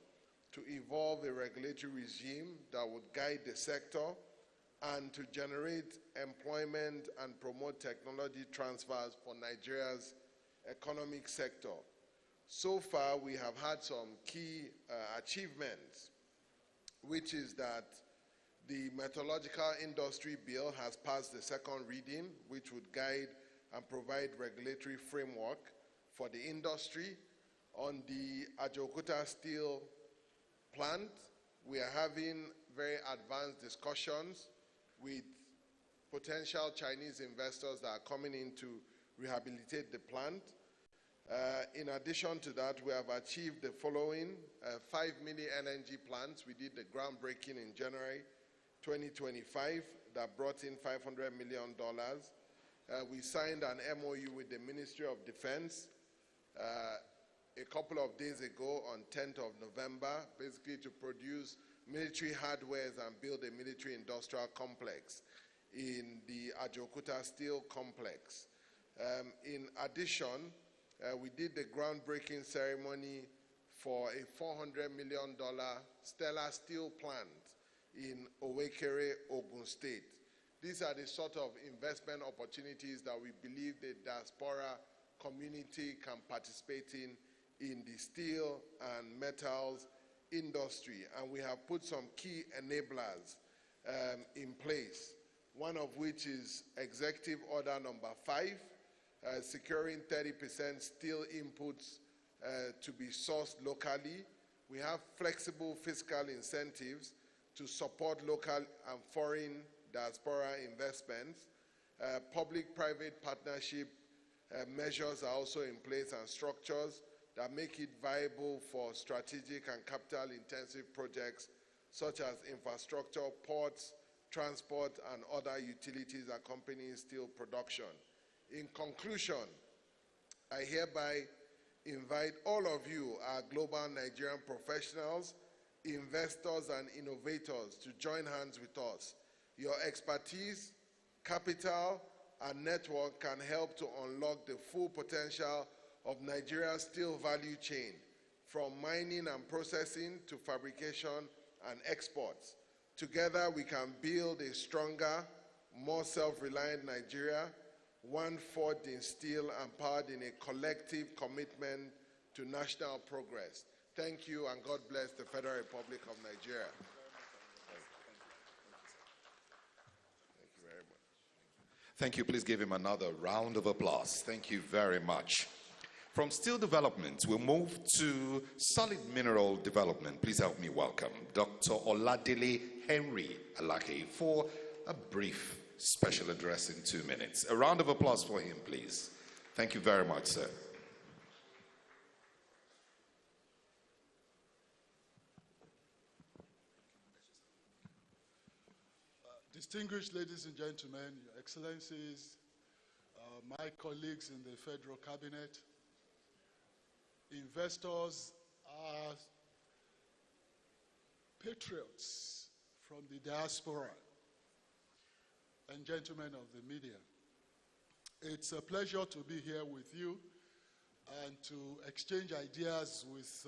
to evolve a regulatory regime that would guide the sector, and to generate employment and promote technology transfers for Nigeria's economic sector. So far, we have had some key achievements, which is that the Metallurgical Industry Bill has passed the second reading, which would guide and provide regulatory framework for the industry. On the Ajaokuta Steel plant, we are having very advanced discussions with potential Chinese investors that are coming in to rehabilitate the plant. In addition to that, we have achieved the following: 5 mini LNG plants. We did the groundbreaking in January 2025 that brought in $500 million. We signed an MOU with the Ministry of Defense a couple of days ago on 10th of November, basically to produce military hardwares and build a military industrial complex in the Ajaokuta Steel Complex. In addition, we did the groundbreaking ceremony for a $400 million Stellar Steel plant in Owekere, Ogun State. These are the sort of investment opportunities that we believe the diaspora community can participate in the steel and metals industry. And we have put some key enablers in place, one of which is Executive Order number 5, securing 30% steel inputs to be sourced locally. We have flexible fiscal incentives to support local and foreign diaspora investments. Public-private partnership measures are also in place and structures that make it viable for strategic and capital-intensive projects such as infrastructure, ports, transport, and other utilities accompanying steel production. In conclusion, I hereby invite all of you, our global Nigerian professionals, investors, and innovators to join hands with us. Your expertise, capital, and network can help to unlock the full potential of Nigeria's steel value chain, from mining and processing to fabrication and exports. Together, we can build a stronger, more self-reliant Nigeria, one forged in steel and powered in a collective commitment to national progress. Thank you, and God bless the Federal Republic of Nigeria. Thank you very much. Thank you. Please give him another round of applause. Thank you very much. From steel development, we'll move to solid mineral development. Please help me welcome Dr. Oladele Henry Alake for a brief special address in 2 minutes. A round of applause for him, please. Thank you very much, sir. Distinguished ladies and gentlemen, Your Excellencies, my colleagues in the Federal Cabinet, investors are patriots from the diaspora, and gentlemen of the media. It's a pleasure to be here with you and to exchange ideas with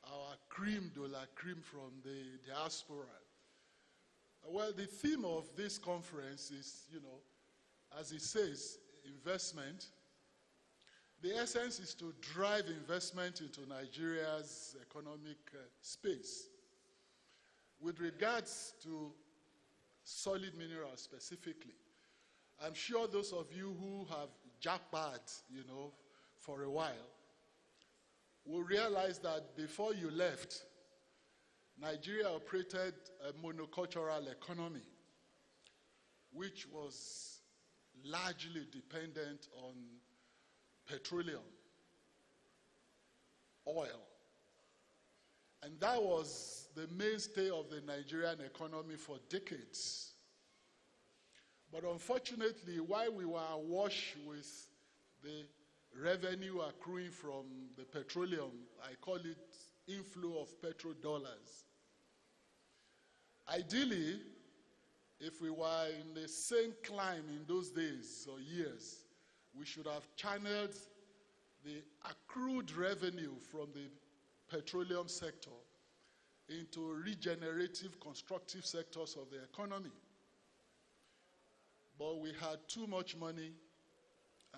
our creme de la creme from the diaspora. Well, the theme of this conference is, as it says, investment. The essence is to drive investment into Nigeria's economic space. With regards to solid minerals specifically, I'm sure those of you who have jackpot, for a while, will realize that before you left, Nigeria operated a monocultural economy, which was largely dependent on petroleum, oil. And that was the mainstay of the Nigerian economy for decades. But unfortunately, while we were awash with the revenue accruing from the petroleum, I call it inflow of petrodollars. Ideally, if we were in the same climb in those days or years, we should have channeled the accrued revenue from the petroleum sector into regenerative, constructive sectors of the economy. But we had too much money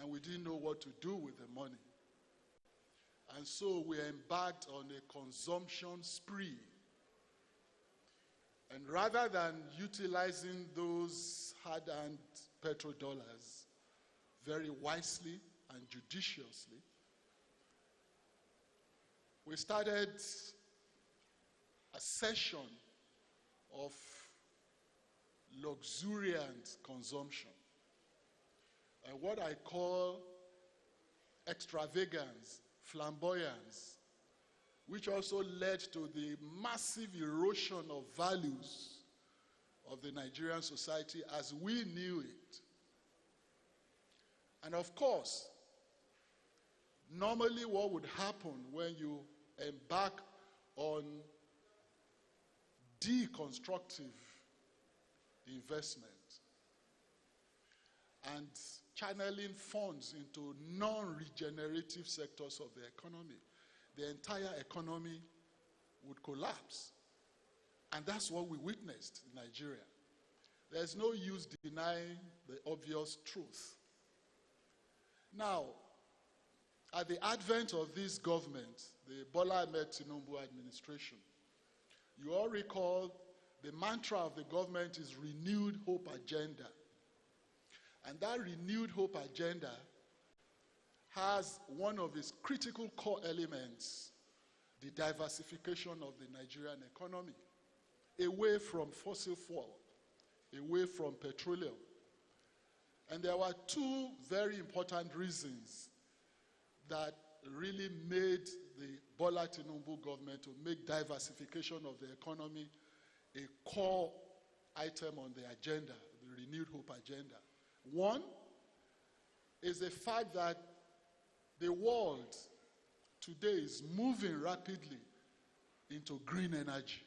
and we didn't know what to do with the money. And so we embarked on a consumption spree. And rather than utilizing those hard-earned petrodollars very wisely and judiciously, we started a session of luxuriant consumption, and what I call extravagance, flamboyance, which also led to the massive erosion of values of the Nigerian society as we knew it. And of course, normally what would happen when you embark on deconstructive investment and channeling funds into non-regenerative sectors of the economy, the entire economy would collapse. And that's what we witnessed in Nigeria. There's no use denying the obvious truth. Now, at the advent of this government, the Bola Ahmed Tinubu administration, you all recall the mantra of the government is renewed hope agenda. And that renewed hope agenda has one of its critical core elements, the diversification of the Nigerian economy, away from fossil fuel, away from petroleum. And there were two very important reasons that really made the Bola Tinubu government to make diversification of the economy a core item on the agenda, the renewed hope agenda. One is the fact that the world today is moving rapidly into green energy.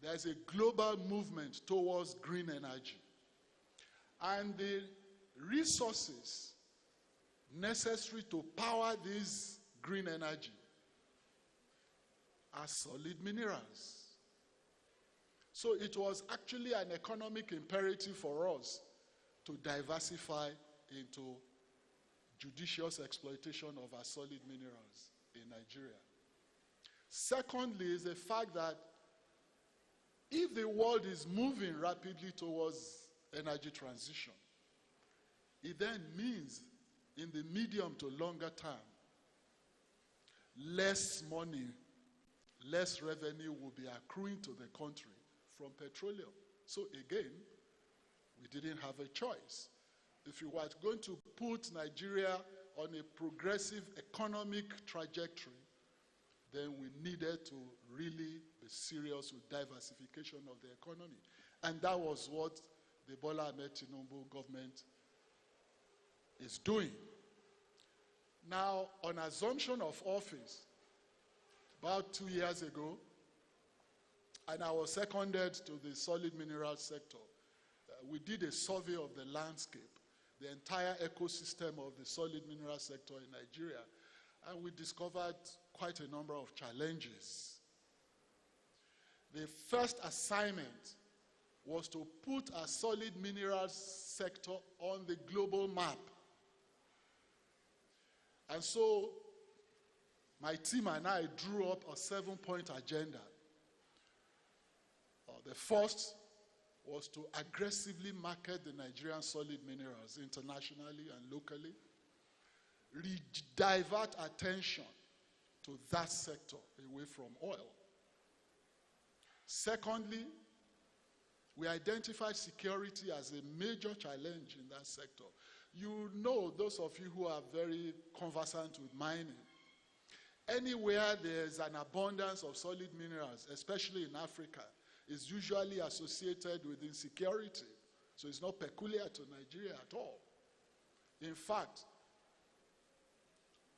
There's a global movement towards green energy. And the resources necessary to power this green energy are solid minerals. So it was actually an economic imperative for us to diversify into judicious exploitation of our solid minerals in Nigeria. Secondly is the fact that if the world is moving rapidly towards energy transition, it then means in the medium to longer term, less money, less revenue will be accruing to the country from petroleum. So again, we didn't have a choice. if you were going to put Nigeria on a progressive economic trajectory, then we needed to really be serious with diversification of the economy. And that was what the Bola Ahmed Tinubu government is doing. Now, on assumption of office, about 2 years ago, and I was seconded to the solid mineral sector, we did a survey of the landscape, the entire ecosystem of the solid mineral sector in Nigeria, and we discovered quite a number of challenges. The first assignment was to put a solid mineral sector on the global map. And so my team and I drew up a 7-point agenda. The first was to aggressively market the Nigerian solid minerals internationally and locally, divert attention to that sector away from oil. Secondly, we identified security as a major challenge in that sector. You know, those of you who are very conversant with mining, anywhere there's an abundance of solid minerals, especially in Africa, is usually associated with insecurity. So it's not peculiar to Nigeria at all. In fact,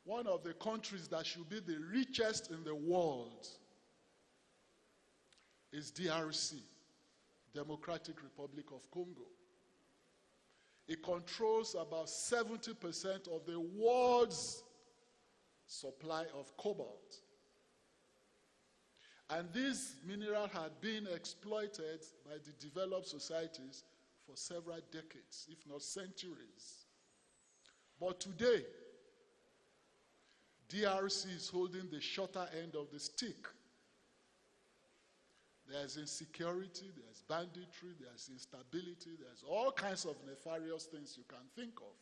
one of the countries that should be the richest in the world is DRC, Democratic Republic of Congo. It controls about 70% of the world's supply of cobalt. And this mineral had been exploited by the developed societies for several decades, if not centuries. But today, DRC is holding the shorter end of the stick. There's insecurity, there's banditry, there's instability, there's all kinds of nefarious things you can think of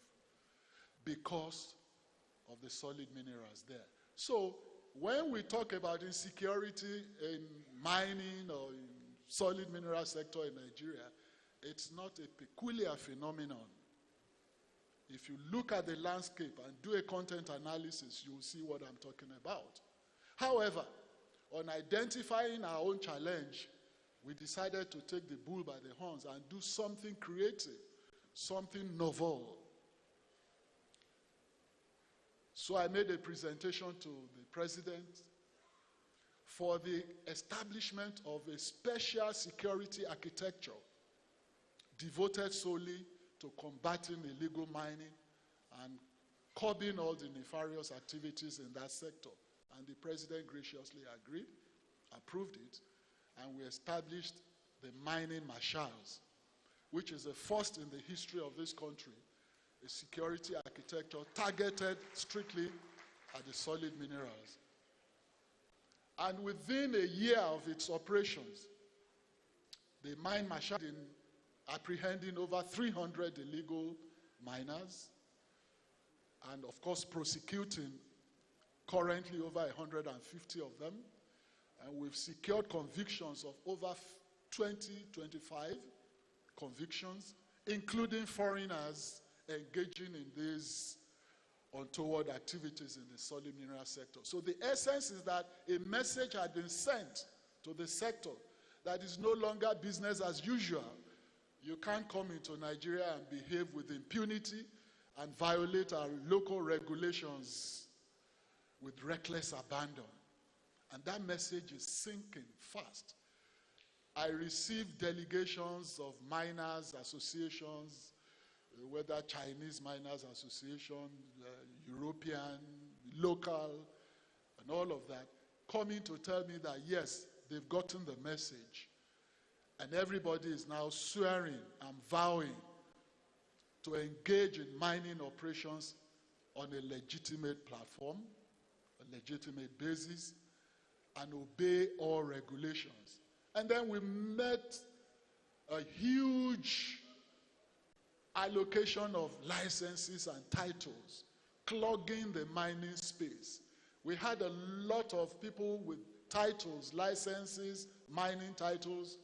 because of the solid minerals there. So when we talk about insecurity in mining or in solid mineral sector in Nigeria, it's not a peculiar phenomenon. If you look at the landscape and do a content analysis, you will see what I'm talking about. However, on identifying our own challenge, we decided to take the bull by the horns and do something creative, something novel. So I made a presentation to the president for the establishment of a special security architecture devoted solely to combating illegal mining and curbing all the nefarious activities in that sector. And the president graciously agreed, approved it, and we established the mining marshals, which is the first in the history of this country, a security architecture targeted strictly at the solid minerals. And within a year of its operations, the mine marshal in apprehending over 300 illegal miners, and of course prosecuting currently over 150 of them, and we've secured convictions of over 25 convictions, including foreigners engaging in these untoward activities in the solid mineral sector. So the essence is that a message had been sent to the sector that is no longer business as usual. You can't come into Nigeria and behave with impunity and violate our local regulations with reckless abandon. And that message is sinking fast. I received delegations of miners associations, whether Chinese Miners Association, European, local, and all of that, coming to tell me that yes, they've gotten the message. And everybody is now swearing and vowing to engage in mining operations on a legitimate platform, a legitimate basis, and obey all regulations. And then we met a huge allocation of licenses and titles, clogging the mining space. We had a lot of people with titles, licenses, mining titles,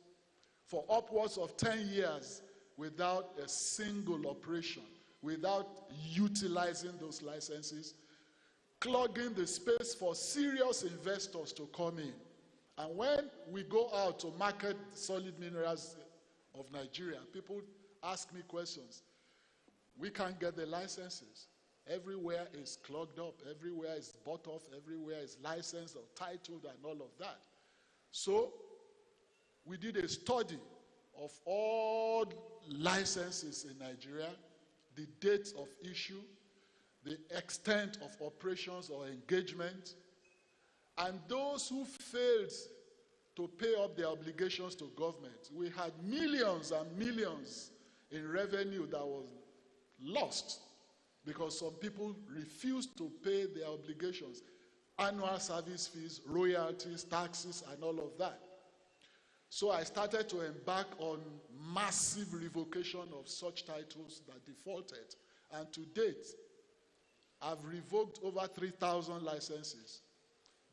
for upwards of 10 years without a single operation, without utilizing those licenses, clogging the space for serious investors to come in. And when we go out to market solid minerals of Nigeria, people ask me questions. We can't get the licenses. Everywhere is clogged up. Everywhere is bought off. Everywhere is licensed or titled and all of that. So we did a study of all licenses in Nigeria, the dates of issue, the extent of operations or engagement, and those who failed to pay up their obligations to government. We had millions and millions in revenue that was lost because some people refused to pay their obligations, annual service fees, royalties, taxes, and all of that. So I started to embark on massive revocation of such titles that defaulted. And to date, I've revoked over 3,000 licenses.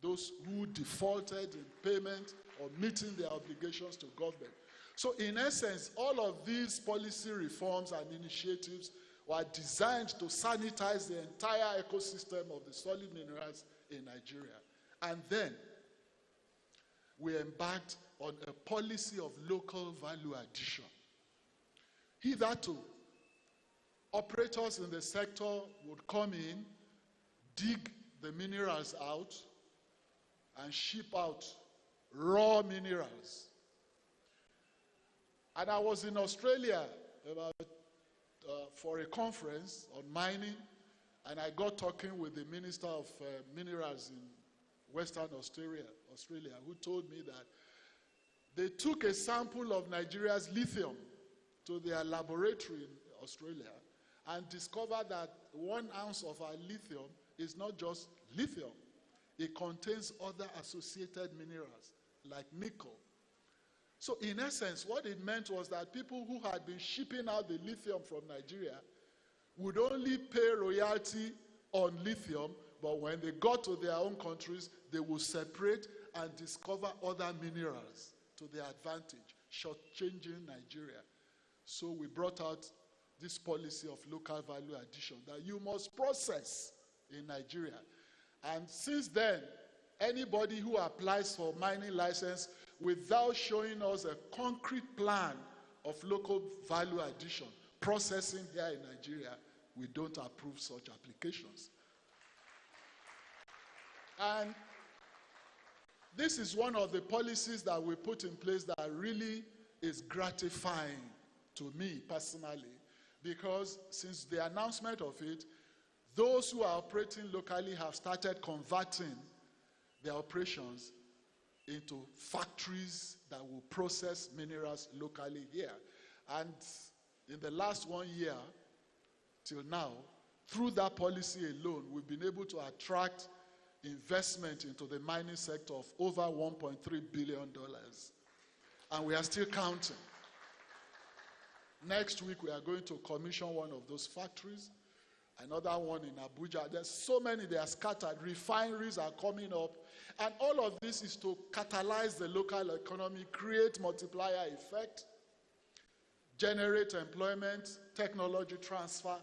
Those who defaulted in payment or meeting their obligations to government. So in essence, all of these policy reforms and initiatives were designed to sanitize the entire ecosystem of the solid minerals in Nigeria. And then we embarked on a policy of local value addition. Hitherto, operators in the sector would come in, dig the minerals out, and ship out raw minerals. And I was in Australia for a conference on mining, and I got talking with the Minister of Minerals in Western Australia, who told me that they took a sample of Nigeria's lithium to their laboratory in Australia and discovered that 1 ounce of our lithium is not just lithium. It contains other associated minerals like nickel. So in essence, what it meant was that people who had been shipping out the lithium from Nigeria would only pay royalty on lithium, but when they got to their own countries, they would separate and discover other minerals to their advantage, shortchanging Nigeria. So we brought out this policy of local value addition that you must process in Nigeria. And since then, anybody who applies for mining license without showing us a concrete plan of local value addition, processing here in Nigeria, we don't approve such applications. And this is one of the policies that we put in place that really is gratifying to me personally, because since the announcement of it, those who are operating locally have started converting their operations into factories that will process minerals locally here. And in the last 1 year till now, through that policy alone, we've been able to attract investment into the mining sector of over $1.3 billion. And we are still counting. Next week, we are going to commission one of those factories, another one in Abuja. There's so many, they are scattered. Refineries are coming up. And all of this is to catalyze the local economy, create multiplier effect, generate employment, technology transfer,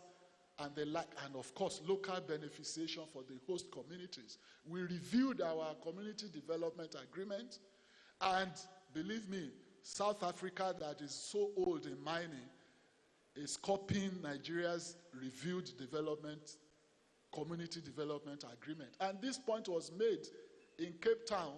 and the like, and of course, local beneficiation for the host communities. We reviewed our community development agreement, and believe me, South Africa, that is so old in mining, is copying Nigeria's reviewed community development agreement. And this point was made in Cape Town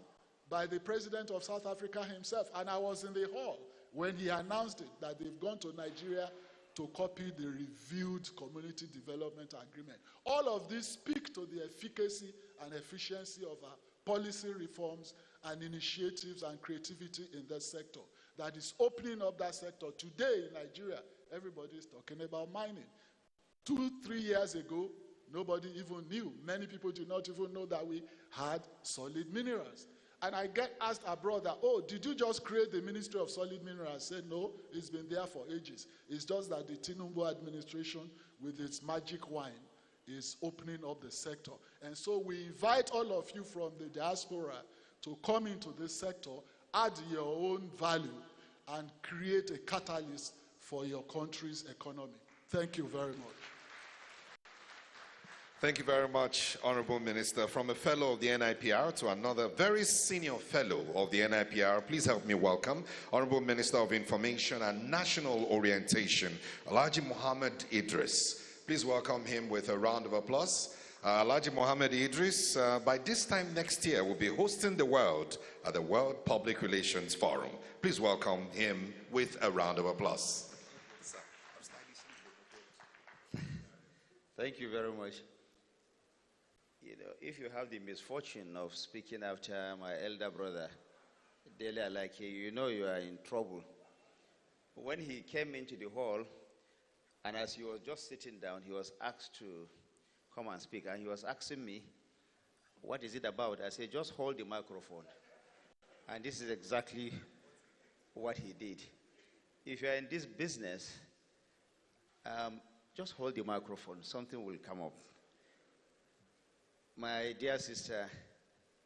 by the president of South Africa himself, and I was in the hall when he announced it, that they've gone to Nigeria to copy the reviewed community development agreement. All of this speak to the efficacy and efficiency of our policy reforms and initiatives and creativity in that sector that is opening up that sector. Today in Nigeria, everybody is talking about mining. 2-3 years ago, nobody even knew. Many people do not even know that we had solid minerals. And I get asked abroad that, oh, did you just create the Ministry of Solid Minerals? I said, no, it's been there for ages. It's just that the Tinubu administration, with its magic wine, is opening up the sector. And so we invite all of you from the diaspora to come into this sector, add your own value, and create a catalyst for your country's economy. Thank you very much. Thank you very much, Honorable Minister. From a fellow of the NIPR to another very senior fellow of the NIPR, please help me welcome Honorable Minister of Information and National Orientation, Alhaji Mohammed Idris. Please welcome him with a round of applause. Alhaji Mohammed Idris, by this time next year, will be hosting the world at the World Public Relations Forum. Please welcome him with a round of applause. Thank you very much. You know, if you have the misfortune of speaking after my elder brother, Dele Alake, you know you are in trouble. When he came into the hall, and as he was just sitting down, he was asked to come and speak, and he was asking me, what is it about? I said, just hold the microphone. And this is exactly what he did. If you are in this business, just hold the microphone. Something will come up. My dear sister,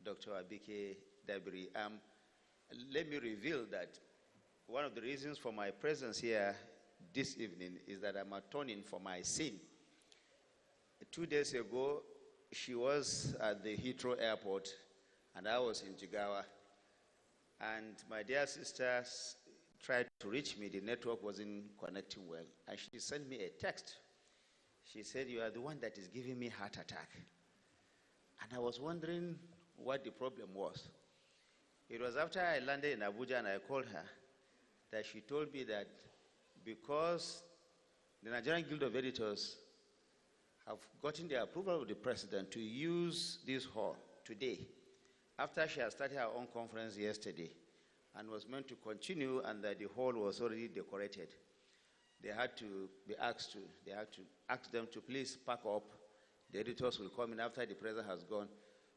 Dr. Abike Dabiri, let me reveal that one of the reasons for my presence here this evening is that I'm atoning for my sin. 2 days ago, she was at the Heathrow Airport, and I was in Jigawa. And my dear sister tried to reach me. The network wasn't connecting well. And she sent me a text. She said, you are the one that is giving me heart attack. And I was wondering what the problem was. It was after I landed in Abuja and I called her that she told me that because the Nigerian Guild of Editors have gotten the approval of the president to use this hall today, after she had started her own conference yesterday and was meant to continue, and that the hall was already decorated, they had to ask them to please pack up. The editors will come in after the president has gone.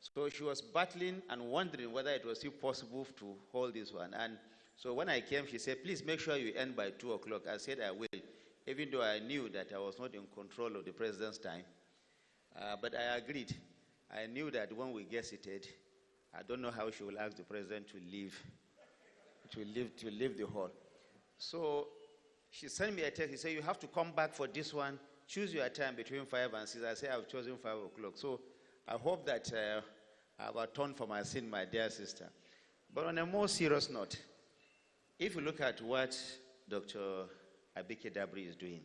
So she was battling and wondering whether it was still possible to hold this one. And so when I came, she said, please make sure you end by 2 o'clock. I said, I will, even though I knew that I was not in control of the president's time. But I agreed. I knew that when we get seated, I don't know how she will ask the president to leave the hall. So she sent me a text. She said, you have to come back for this one. Choose your time between 5 and 6. I said, I've chosen 5 o'clock. So I hope that I've atoned for my sin, my dear sister. But on a more serious note, if you look at what Dr. Abike Dabiri is doing,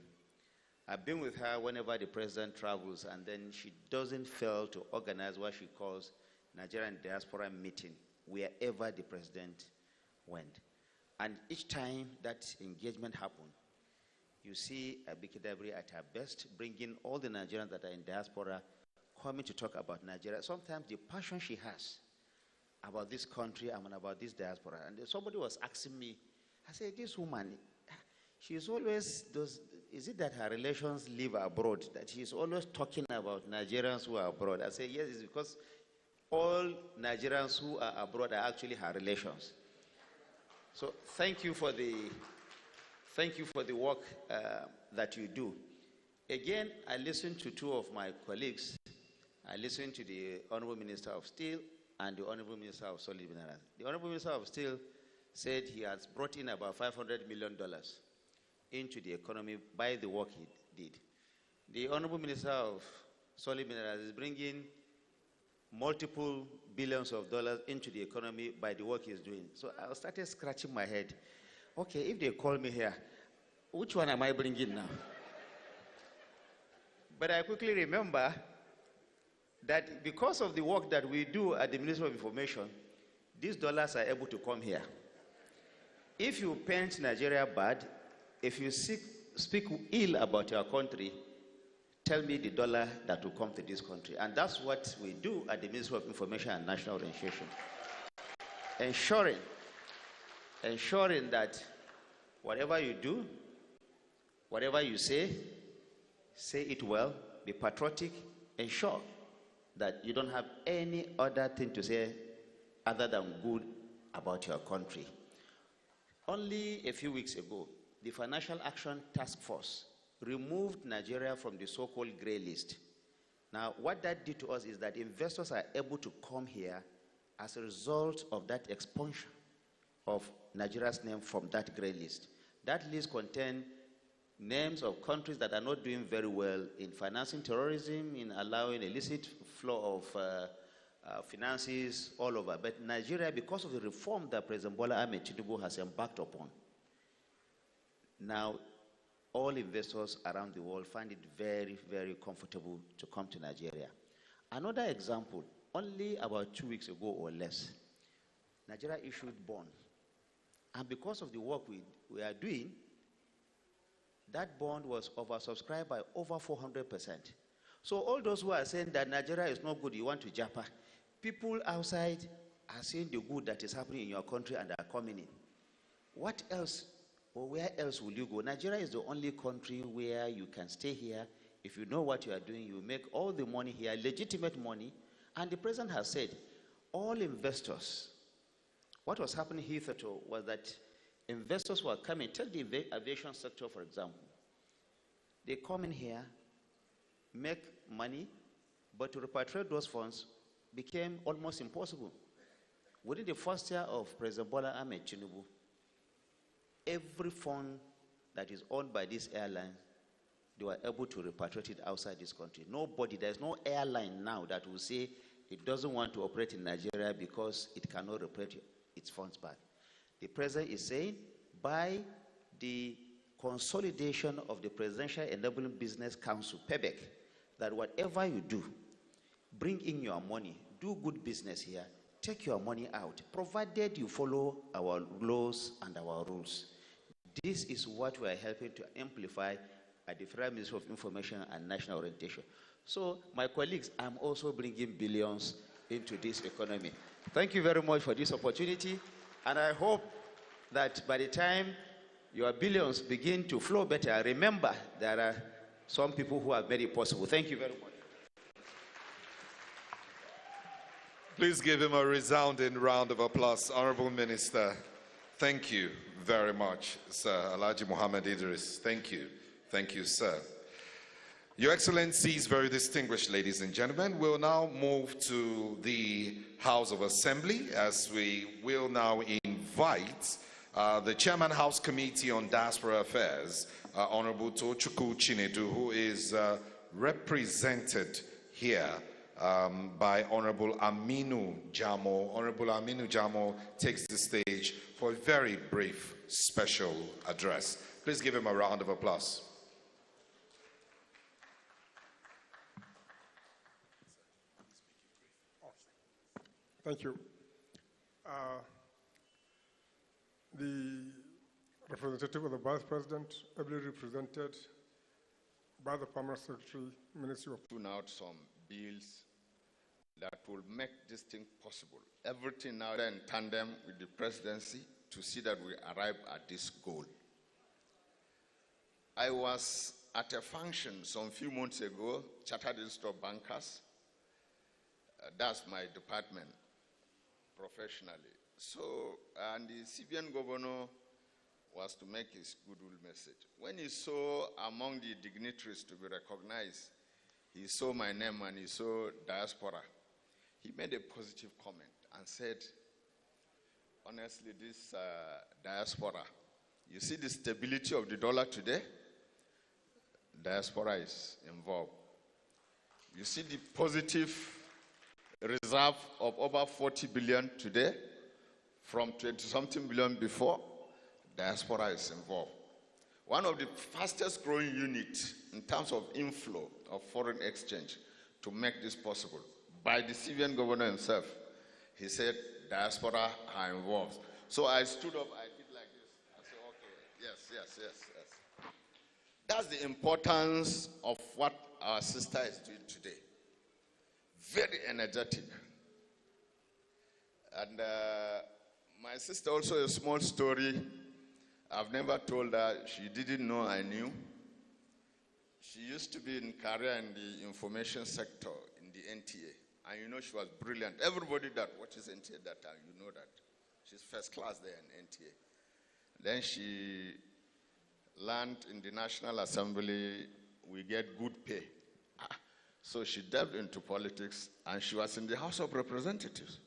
I've been with her whenever the president travels, and then she doesn't fail to organize what she calls Nigerian Diaspora meeting, wherever the president went. And each time that engagement happened, you see Abike Dabiri at her best, bringing all the Nigerians that are in diaspora coming to talk about Nigeria. Sometimes the passion she has about this country and about this diaspora. And somebody was asking me, I said, this woman, she's always, is it that her relations live abroad, that she's always talking about Nigerians who are abroad? I said, yes, it's because all Nigerians who are abroad are actually her relations. So thank you for the work that you do. Again, I listened to 2 of my colleagues. I listened to the Honorable Minister of Steel and the Honorable Minister of Solid Minerals. The Honorable Minister of Steel said he has brought in about $500 million into the economy by the work he did. The Honorable Minister of Solid Minerals is bringing multiple billions of dollars into the economy by the work he's doing. So I started scratching my head. Okay, if they call me here, which one am I bringing now? But I quickly remember that because of the work that we do at the Ministry of Information, these dollars are able to come here. If you paint Nigeria bad, if you speak ill about your country, tell me the dollar that will come to this country. And that's what we do at the Ministry of Information and National Orientation. Ensuring that whatever you do, whatever you say it well, be patriotic, ensure that you don't have any other thing to say other than good about your country. Only a few weeks ago, the Financial Action Task Force removed Nigeria from the so-called gray list. Now, what that did to us is that investors are able to come here as a result of that expunction of Nigeria's name from that gray list. That list contained names of countries that are not doing very well in financing terrorism, in allowing illicit flow of finances all over. But Nigeria, because of the reform that President Bola Ahmed Tinubu has embarked upon, now all investors around the world find it very, very comfortable to come to Nigeria. Another example, only about 2 weeks ago or less, Nigeria issued bond. And because of the work we are doing, that bond was oversubscribed by over 400%. So all those who are saying that Nigeria is not good, you want to japa, people outside are seeing the good that is happening in your country and are coming in. What else, or where else will you go? Nigeria is the only country where you can stay here. If you know what you are doing, you make all the money here, legitimate money. And the president has said, all investors, what was happening hitherto was that investors were coming. Take the aviation sector, for example. They come in here, make money, but to repatriate those funds became almost impossible. Within the first year of President Bola Ahmed Tinubu, every fund that is owned by this airline, they were able to repatriate it outside this country. Nobody, there's no airline now that will say it doesn't want to operate in Nigeria because it cannot repatriate its funds back. The president is saying, by the consolidation of the Presidential Enabling Business Council, PEBEC, that whatever you do, bring in your money, do good business here, take your money out, provided you follow our laws and our rules. This is what we are helping to amplify at the Federal Ministry of Information and National Orientation. So, my colleagues, I'm also bringing billions into this economy. Thank you very much for this opportunity, and I hope that by the time your billions begin to flow better, remember there are some people who have made it possible. Thank you very much. Please give him a resounding round of applause. Honorable Minister, thank you very much, Sir Alhaji Muhammad Idris. Thank you. Thank you, sir. Your Excellencies, very distinguished ladies and gentlemen, we'll now move to the House of Assembly as we will now invite the Chairman House Committee on Diaspora Affairs, Honorable Tochukwu Chinedu, who is represented here by Honorable Aminu Jamo. Honorable Aminu Jamo takes the stage for a very brief special address. Please give him a round of applause. Thank you. The representative of the Vice President, ably represented by the Permanent Secretary, Ministry of... Tune out some bills that will make this thing possible. Everything now in tandem with the presidency to see that we arrive at this goal. I was at a function some few months ago, Chartered Institute of Bankers. That's my department professionally. So, and the CBN governor was to make his goodwill message. When he saw among the dignitaries to be recognized, he saw my name and he saw Diaspora. He made a positive comment and said, honestly, this Diaspora, you see the stability of the dollar today? Diaspora is involved. You see the positive reserve of over 40 billion today from 20-something billion before? Diaspora is involved. One of the fastest growing units in terms of inflow of foreign exchange to make this possible by the Syrian governor himself. He said, Diaspora are involved. So I stood up, I did like this. I said, okay, yes. That's the importance of what our sister is doing today. Very energetic. And my sister also a small story. I've never told her, she didn't know I knew. She used to be in career in the information sector in the NTA. And you know she was brilliant. Everybody that watches NTA at that time, you know that. She's first class there in NTA. Then she learned in the National Assembly, we get good pay. So she delved into politics, and she was in the House of Representatives.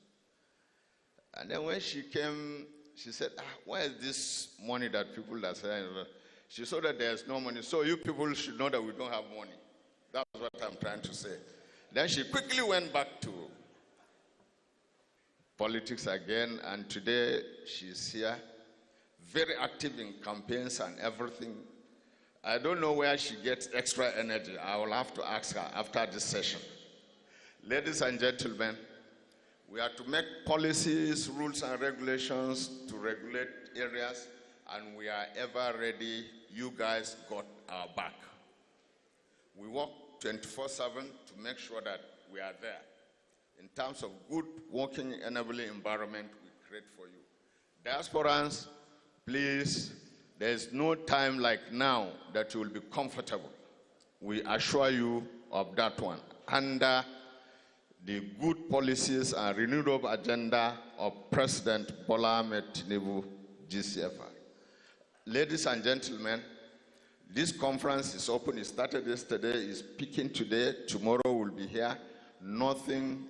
And then when she came, she said, where is this money that people are saying? She saw that there's no money. So you people should know that we don't have money. That's what I'm trying to say. Then she quickly went back to politics again, and today she's here, very active in campaigns and everything. I don't know where she gets extra energy. I will have to ask her after this session. Ladies and gentlemen, we are to make policies, rules, and regulations to regulate areas, and we are ever ready. You guys got our back. We work 24/7 to make sure that we are there. In terms of good working, enabling environment we create for you. Diasporans, please, there's no time like now that you will be comfortable. We assure you of that one. Under the good policies and renewable agenda of President Bola Ahmed Tinubu, GCFR. Ladies and gentlemen, this conference is open. It started yesterday, it's peaking today. Tomorrow we'll be here. Nothing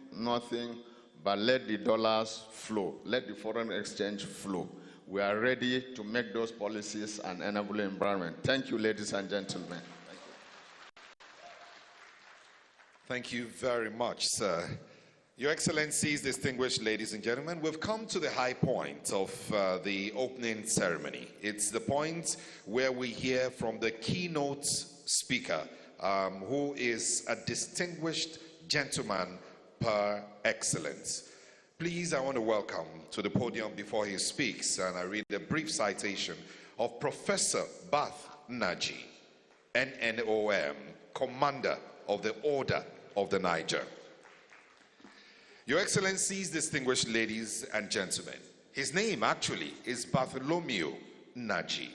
but let the dollars flow. Let the foreign exchange flow. We are ready to make those policies an enabling environment. Thank you, ladies and gentlemen. Thank you very much, sir. Your Excellencies, distinguished ladies and gentlemen, we've come to the high point of the opening ceremony. It's the point where we hear from the keynote speaker, who is a distinguished gentleman par excellence. Please, I want to welcome to the podium before he speaks, and I read a brief citation of Professor Bath Naji, NNOM, Commander of the Order of the Niger. Your Excellencies, distinguished ladies and gentlemen, his name actually is Bartholomew Naji.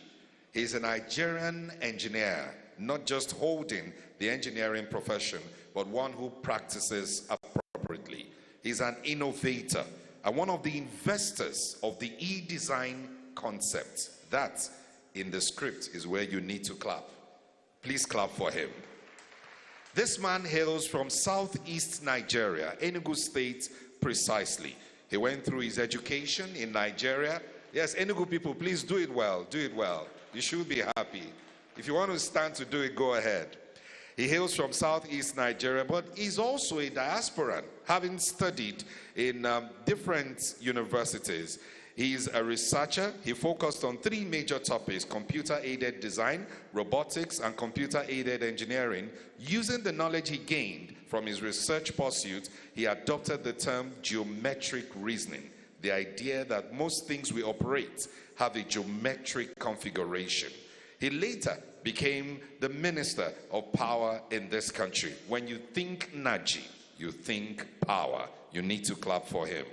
He's a Nigerian engineer, not just holding the engineering profession, but one who practices appropriately. He's an innovator and one of the investors of the e-design concept. That, in the script, is where you need to clap. Please clap for him. This man hails from southeast Nigeria, Enugu State precisely. He went through his education in Nigeria. Yes, Enugu people, please do it well, do it well. You should be happy. If you want to stand to do it, go ahead. He hails from southeast Nigeria, but he's also a diasporan, having studied in different universities. He's a researcher. He focused on three major topics: computer-aided design, robotics, and computer-aided engineering. Using the knowledge he gained from his research pursuit, he adopted the term geometric reasoning, the idea that most things we operate have a geometric configuration. He later became the Minister of Power in this country. When you think Naji, you think power. You need to clap for him.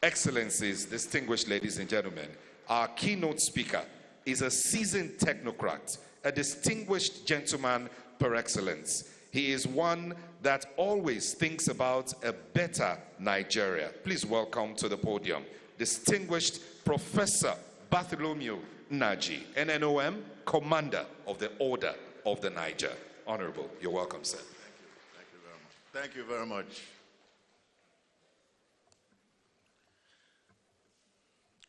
Excellencies, distinguished ladies and gentlemen, our keynote speaker is a seasoned technocrat, a distinguished gentleman per excellence. He is one that always thinks about a better Nigeria. Please welcome to the podium distinguished Professor Bartholomew Naji, NNOM, Commander of the Order of the Niger. Honorable, you're welcome, sir. Thank you very much. Thank you very much.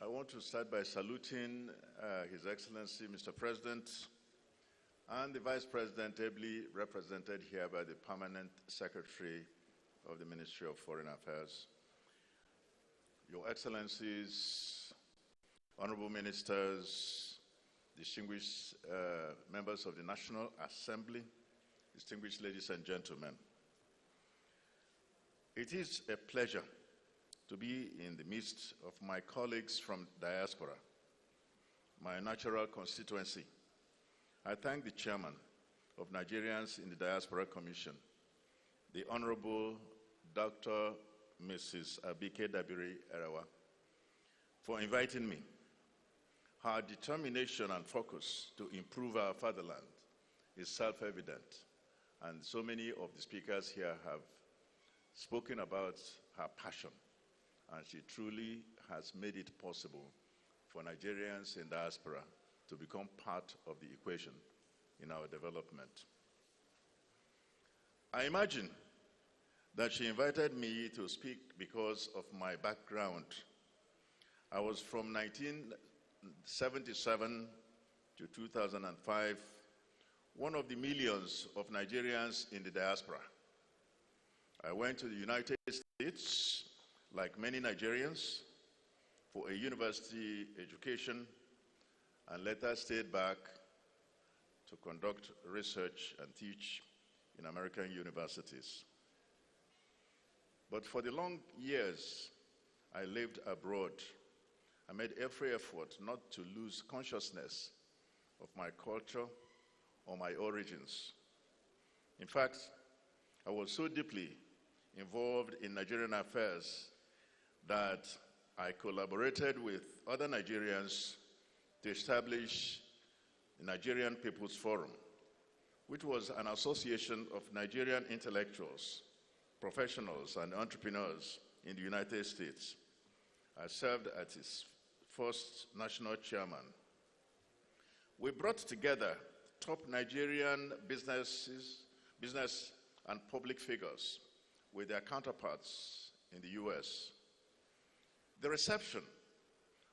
I want to start by saluting His Excellency, Mr. President, and the Vice President, ably represented here by the Permanent Secretary of the Ministry of Foreign Affairs. Your Excellencies, Honorable Ministers, distinguished members of the National Assembly, distinguished ladies and gentlemen. It is a pleasure to be in the midst of my colleagues from Diaspora, my natural constituency. I thank the chairman of Nigerians in the Diaspora Commission, the Honorable Dr. Mrs. Abike Dabiri Erawa, for inviting me. Her determination and focus to improve our fatherland is self-evident, and so many of the speakers here have spoken about her passion, and she truly has made it possible for Nigerians in diaspora to become part of the equation in our development. I imagine that she invited me to speak because of my background. I was from 1977 to 2005, one of the millions of Nigerians in the diaspora. I went to the United States, like many Nigerians, for a university education, and later stayed back to conduct research and teach in American universities. But for the long years I lived abroad, I made every effort not to lose consciousness of my culture or my origins. In fact, I was so deeply involved in Nigerian affairs that I collaborated with other Nigerians to establish the Nigerian People's Forum, which was an association of Nigerian intellectuals, professionals, and entrepreneurs in the United States. I served as its first national chairman. We brought together top Nigerian business and public figures with their counterparts in the US. The reception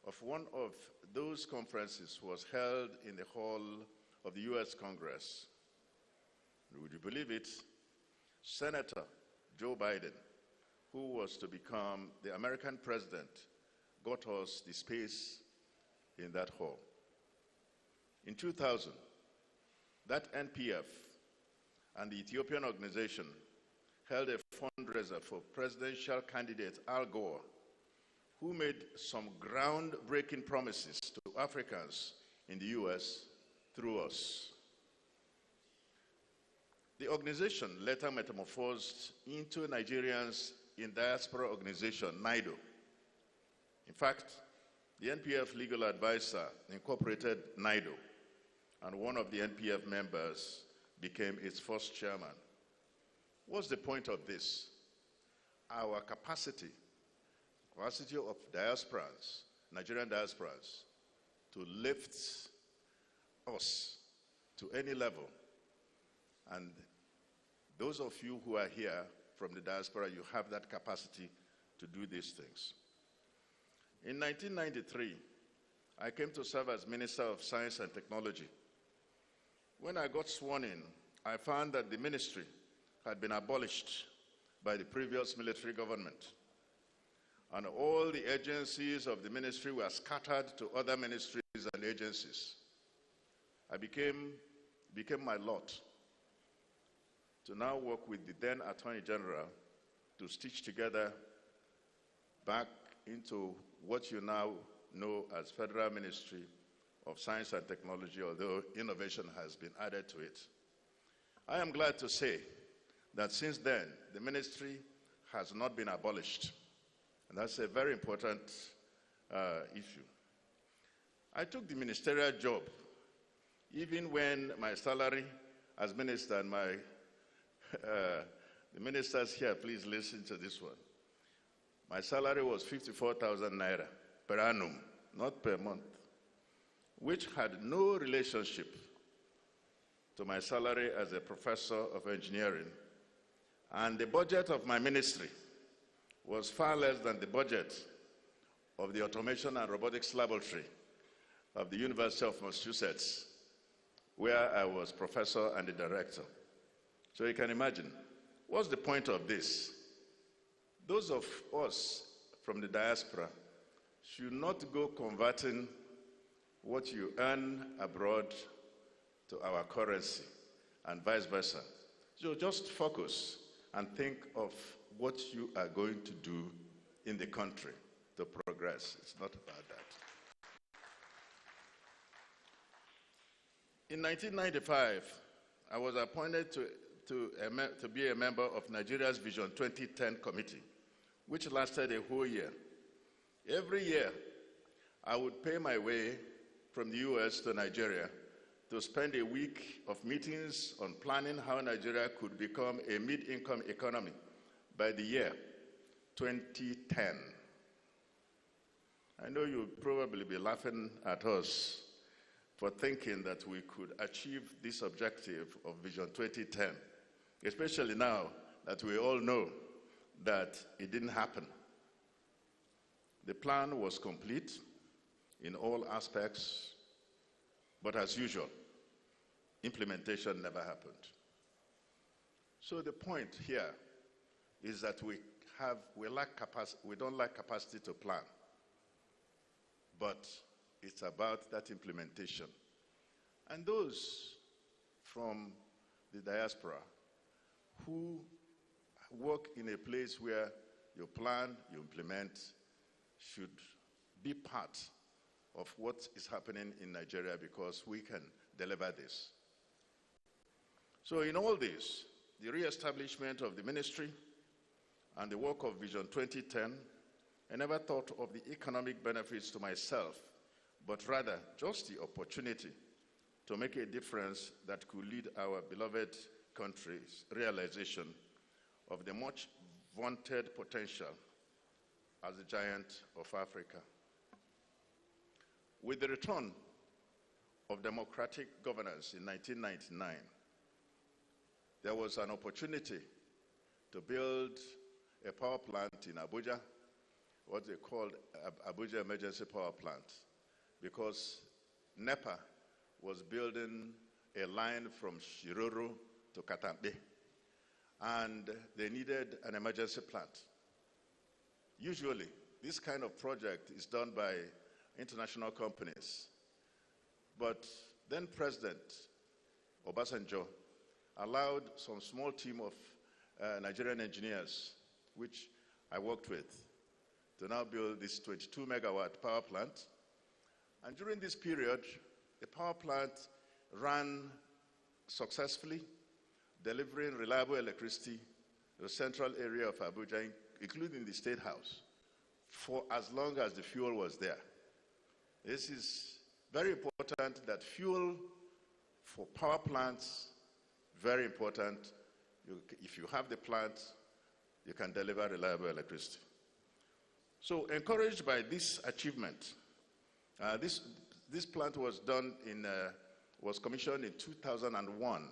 of one of those conferences was held in the hall of the US Congress. Would you believe it? Senator Joe Biden, who was to become the American president, got us the space in that hall. In 2000, that NPF and the Ethiopian organization held a fundraiser for presidential candidate Al Gore, who made some groundbreaking promises to Africans in the US through us. The organization later metamorphosed into Nigerians in Diaspora organization, NIDO. In fact, the NPF legal advisor incorporated NIDO, and one of the NPF members became its first chairman. What's the point of this? Our capacity of diasporans, Nigerian diasporans, to lift us to any level. And those of you who are here from the diaspora, you have that capacity to do these things. In 1993, I came to serve as Minister of Science and Technology. When I got sworn in, I found that the ministry had been abolished by the previous military government, and all the agencies of the ministry were scattered to other ministries and agencies. I became my lot to now work with the then Attorney General to stitch together back into what you now know as Federal Ministry of Science and Technology, although innovation has been added to it. I am glad to say that since then, the ministry has not been abolished. And that's a very important issue. I took the ministerial job even when my salary as minister, and the ministers here, please listen to this one. My salary was 54,000 naira per annum, not per month, which had no relationship to my salary as a professor of engineering. And the budget of my ministry was far less than the budget of the Automation and Robotics Laboratory of the University of Massachusetts, where I was professor and the director. So you can imagine, what's the point of this? Those of us from the diaspora should not go converting what you earn abroad to our currency and vice versa. So just focus and think of what you are going to do in the country to progress. It's not about that. In 1995, I was appointed to be a member of Nigeria's Vision 2010 committee, which lasted a whole year. Every year, I would pay my way from the US to Nigeria to spend a week of meetings on planning how Nigeria could become a mid-income economy by the year 2010. I know you'll probably be laughing at us for thinking that we could achieve this objective of Vision 2010, especially now that we all know that it didn't happen. The plan was complete in all aspects. But as usual, implementation never happened. So the point here is that we don't lack capacity to plan, but it's about that implementation. And those from the diaspora who work in a place where you plan, you implement, should be part of what is happening in Nigeria, because we can deliver this. So in all this, the re-establishment of the ministry and the work of Vision 2010, I never thought of the economic benefits to myself, but rather just the opportunity to make a difference that could lead our beloved country's realization of the much vaunted potential as the giant of Africa. With the return of democratic governance in 1999, there was an opportunity to build a power plant in Abuja, what they called Abuja Emergency Power Plant, because NEPA was building a line from Shiroro to Katambe, and they needed an emergency plant. Usually, this kind of project is done by international companies, but then President Obasanjo allowed some small team of Nigerian engineers, which I worked with, to now build this 22 megawatt power plant. And during this period, the power plant ran successfully, delivering reliable electricity to the central area of Abuja, including the State House, for as long as the fuel was there. This is very important, that fuel for power plants, very important. If you have the plant, you can deliver reliable electricity. So, encouraged by this achievement, this plant was was commissioned in 2001.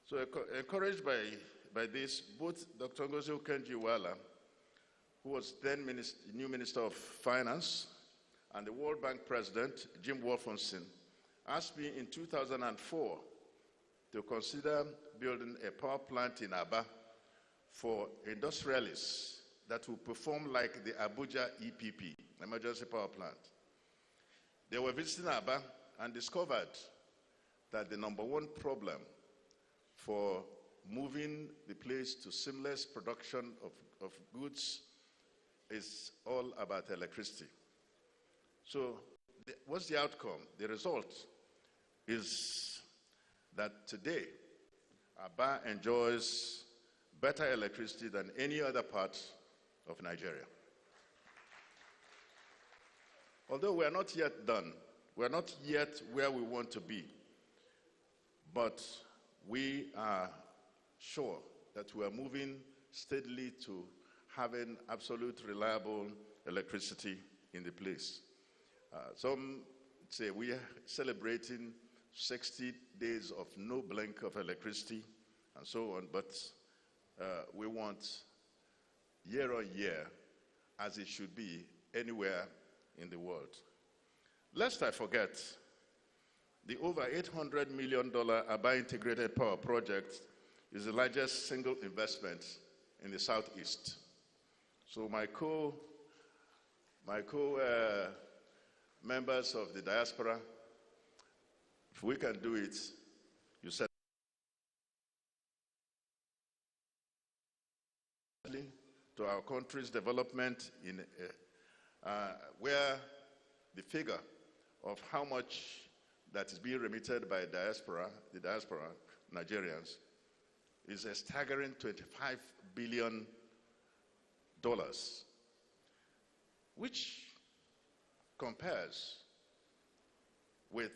So, encouraged by this, both Dr. Ngozi Okonjo-Iweala, who was then new Minister of Finance, and the World Bank President, Jim Wolfensohn, asked me in 2004 to consider building a power plant in Aba for industrialists that will perform like the Abuja EPP, Emergency Power Plant. They were visiting Aba and discovered that the #1 problem for moving the place to seamless production of goods is all about electricity. So what's the outcome? The result is that today, Aba enjoys better electricity than any other part of Nigeria. Although we are not yet done, we are not yet where we want to be, but we are sure that we are moving steadily to having absolute reliable electricity in the place. Some say we are celebrating 60 days of no blink of electricity and so on, but we want year on year, as it should be anywhere in the world. Lest I forget, the over $800 million Aba Integrated Power Project is the largest single investment in the Southeast. So my members of the diaspora, if we can do it, you said, to our country's development in where the figure of how much that is being remitted by the diaspora Nigerians, is a staggering $25 billion, which compares with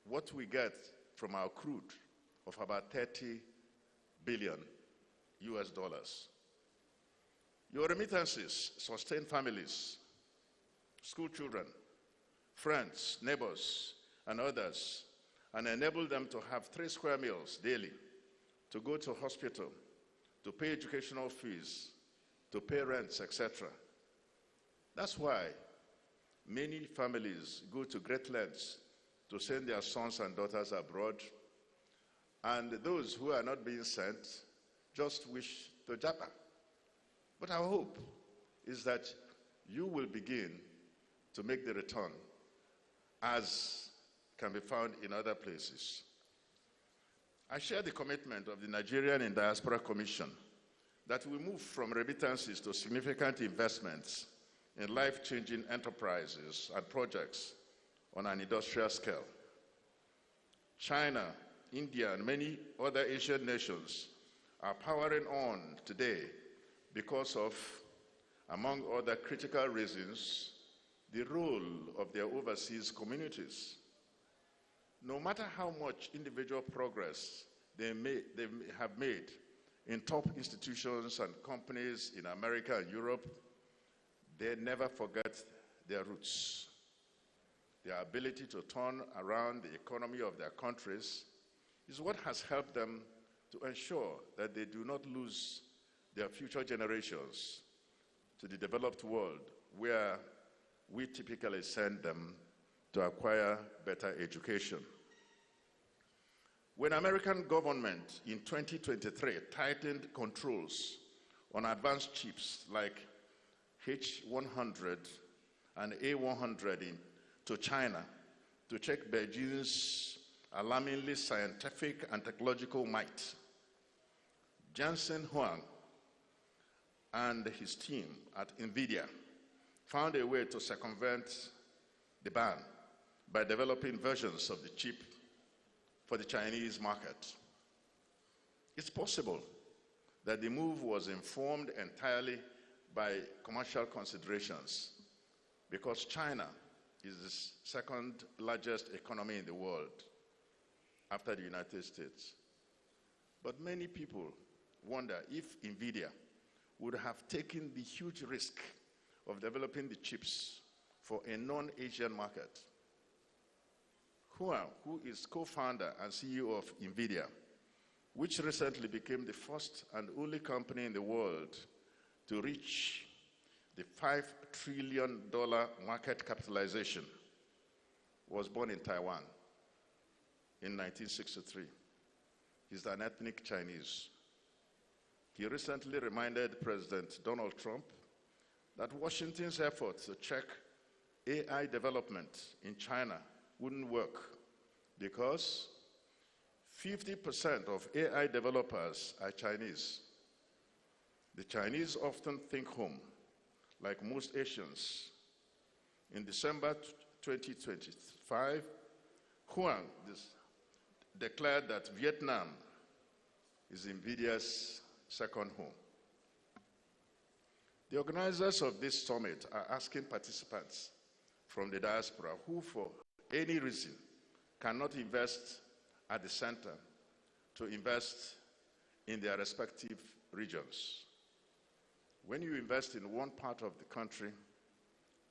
what we get from our crude of about 30 billion US dollars. Your remittances sustain families, school children, friends, neighbors, and others, and enable them to have 3 square meals daily, to go to hospital, to pay educational fees, to pay rents, etc. That's why many families go to great lengths to send their sons and daughters abroad, and those who are not being sent just wish to japa. But our hope is that you will begin to make the return as can be found in other places. I share the commitment of the Nigerian and Diaspora Commission that we move from remittances to significant investments in life-changing enterprises and projects on an industrial scale. China, India, and many other Asian nations are powering on today because of, among other critical reasons, the role of their overseas communities. No matter how much individual progress they have made in top institutions and companies in America and Europe, they never forget their roots. Their ability to turn around the economy of their countries is what has helped them to ensure that they do not lose their future generations to the developed world, where we typically send them to acquire better education. When American government in 2023 tightened controls on advanced chips like H100 and A100 to China to check Beijing's alarmingly scientific and technological might, Jensen Huang and his team at NVIDIA found a way to circumvent the ban by developing versions of the chip for the Chinese market. It's possible that the move was informed entirely by commercial considerations, because China is the second largest economy in the world after the United States. But many people wonder if NVIDIA would have taken the huge risk of developing the chips for a non-Asian market. Huang, who is co-founder and CEO of NVIDIA, which recently became the first and only company in the world to reach the $5 trillion market capitalization, was born in Taiwan in 1963. He's an ethnic Chinese. He recently reminded President Donald Trump that Washington's efforts to check AI development in China wouldn't work because 50% of AI developers are Chinese. The Chinese often think home, like most Asians. In December 2025, Huang declared that Vietnam is NVIDIA's second home. The organizers of this summit are asking participants from the diaspora who, for any reason, cannot invest at the center to invest in their respective regions. When you invest in one part of the country,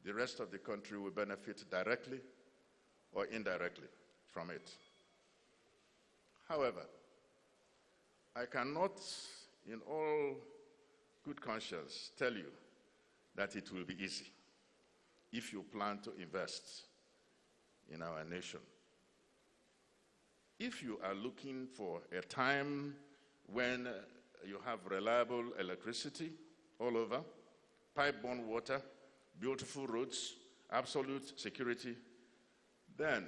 the rest of the country will benefit directly or indirectly from it. However, I cannot, in all good conscience, tell you that it will be easy if you plan to invest in our nation. If you are looking for a time when you have reliable electricity all over, pipe-borne water, beautiful roads, absolute security, then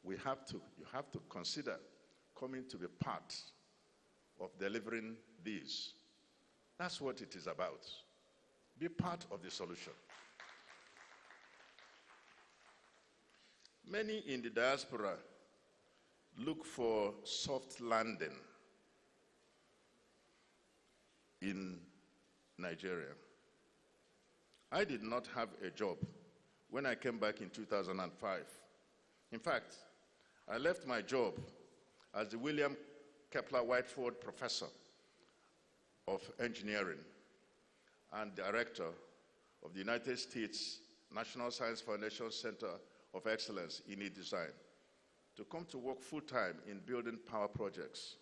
you have to consider coming to be part of delivering these. That's what it is about. Be part of the solution. Many in the diaspora look for soft landing in Nigeria. I did not have a job when I came back in 2005. In fact, I left my job as the William Kepler Whiteford Professor of Engineering and Director of the United States National Science Foundation Center of Excellence in E-Design to come to work full-time in building power projects.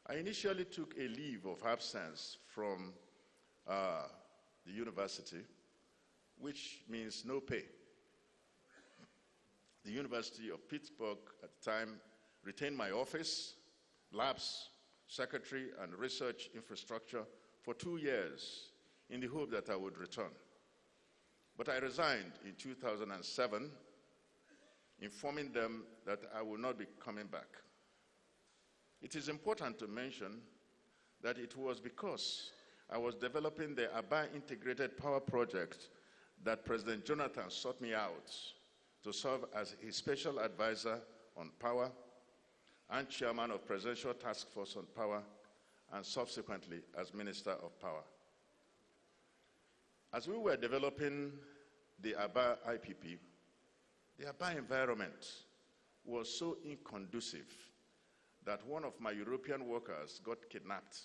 I initially took a leave of absence from the university, which means no pay. The University of Pittsburgh at the time retained my office, labs, secretary, and research infrastructure for 2 years in the hope that I would return. But I resigned in 2007, informing them that I will not be coming back. It is important to mention that it was because I was developing the Aba Integrated Power Project that President Jonathan sought me out to serve as his special advisor on power and chairman of Presidential Task Force on Power, and subsequently as Minister of Power. As we were developing the Aba IPP, the Aba environment was so inconducive that one of my European workers got kidnapped,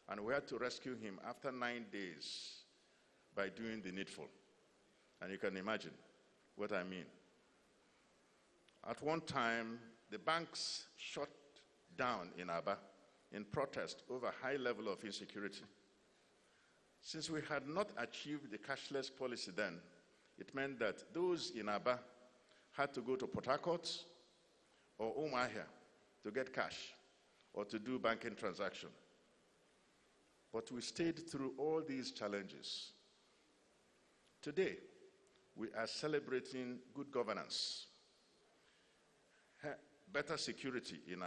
and we had to rescue him after 9 days by doing the needful. And you can imagine what I mean. At one time, the banks shut down in Aba in protest over high level of insecurity. Since we had not achieved the cashless policy then, it meant that those in Aba had to go to Port Harcourt or Umuahia to get cash or to do banking transaction. But we stayed through all these challenges. Today, we are celebrating good governance, better security in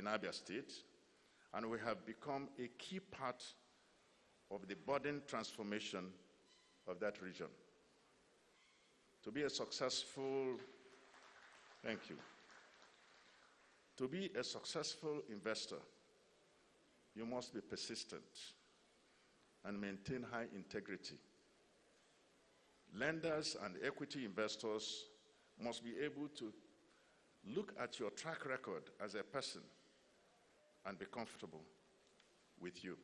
Abia State, and we have become a key part of the burden transformation of that region. To be a successful, thank you. To be a successful investor, you must be persistent and maintain high integrity. Lenders and equity investors must be able to look at your track record as a person and be comfortable with you.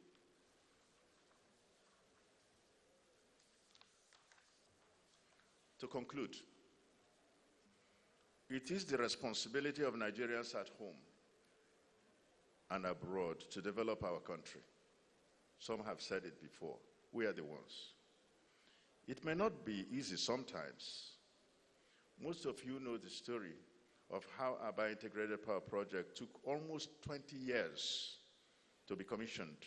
To conclude, it is the responsibility of Nigerians at home and abroad to develop our country. Some have said it before. We are the ones. It may not be easy sometimes. Most of you know the story of how our Integrated Power Project took almost 20 years to be commissioned,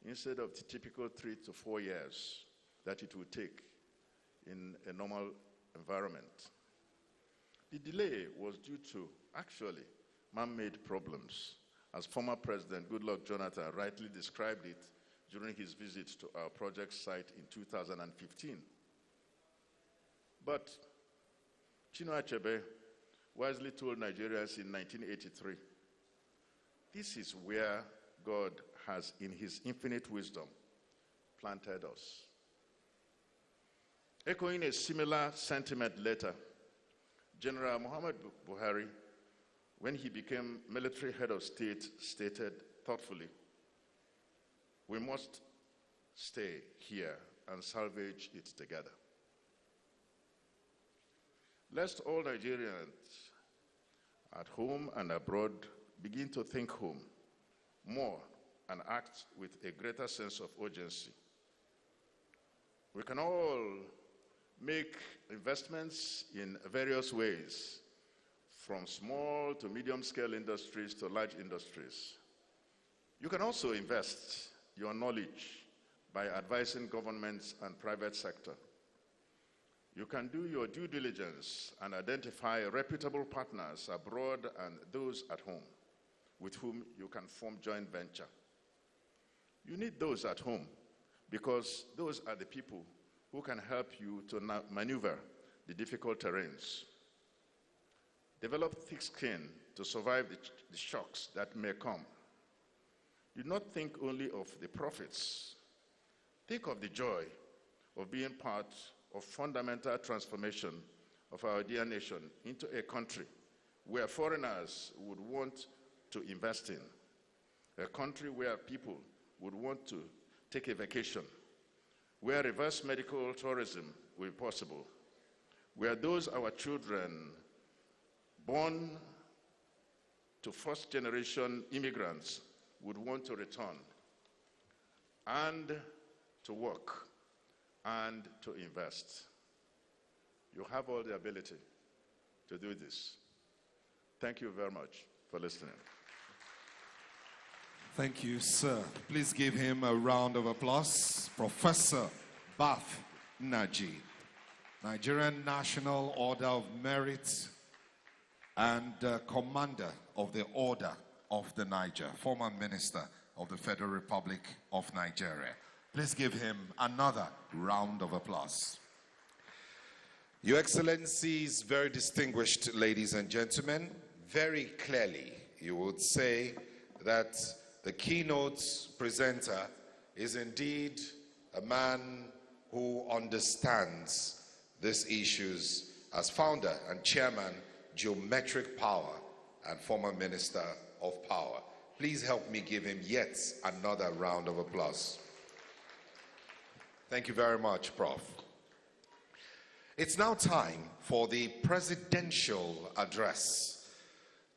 instead of the typical 3 to 4 years that it would take in a normal environment. The delay was due to, actually, man-made problems, as former President Goodluck Jonathan rightly described it during his visit to our project site in 2015. But Chinua Achebe wisely told Nigerians in 1983, this is where God has, in his infinite wisdom, planted us. Echoing a similar sentiment later, General Muhammad Buhari, when he became military head of state, stated thoughtfully, we must stay here and salvage it together. Lest all Nigerians at home and abroad begin to think home more and act with a greater sense of urgency. We can all make investments in various ways, from small to medium-scale industries to large industries. You can also invest your knowledge by advising governments and private sector. You can do your due diligence and identify reputable partners abroad and those at home with whom you can form joint venture. You need those at home because those are the people who can help you to maneuver the difficult terrains. Develop thick skin to survive the shocks that may come. Do not think only of the profits. Think of the joy of being part of fundamental transformation of our dear nation into a country where foreigners would want to invest in, a country where people would want to take a vacation, where reverse medical tourism will be possible, where those our children born to first-generation immigrants would want to return and to work and to invest. You have all the ability to do this. Thank you very much for listening. Thank you, sir. Please give him a round of applause. Professor Bath Naji, Nigerian National Order of Merit and Commander of the Order of the Niger, former Minister of the Federal Republic of Nigeria. Please give him another round of applause. Your Excellencies, very distinguished ladies and gentlemen, very clearly you would say that the keynote presenter is indeed a man who understands these issues as founder and chairman, Geometric Power, and former Minister of Power. Please help me give him yet another round of applause. Thank you very much, Prof. It's now time for the presidential address.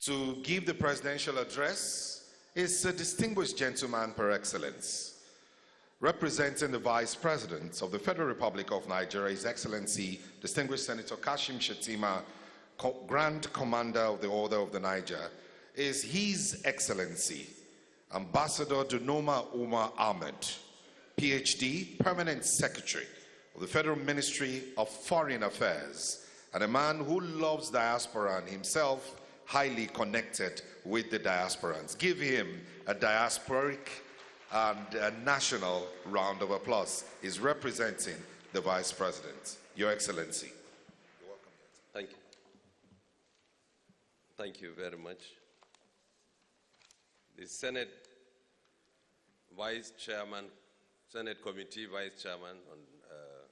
To give the presidential address is a distinguished gentleman par excellence. Representing the Vice President of the Federal Republic of Nigeria, His Excellency, Distinguished Senator Kashim Shettima, Grand Commander of the Order of the Niger, is His Excellency, Ambassador Dunoma Umar Ahmed, PhD, Permanent Secretary of the Federal Ministry of Foreign Affairs, and a man who loves diaspora and himself highly connected with the diasporans. Give him a diasporic and a national round of applause. He's representing the Vice President. Your Excellency. You're welcome. Thank you. Thank you very much. The Senate Vice Chairman, Senate Committee Vice Chairman on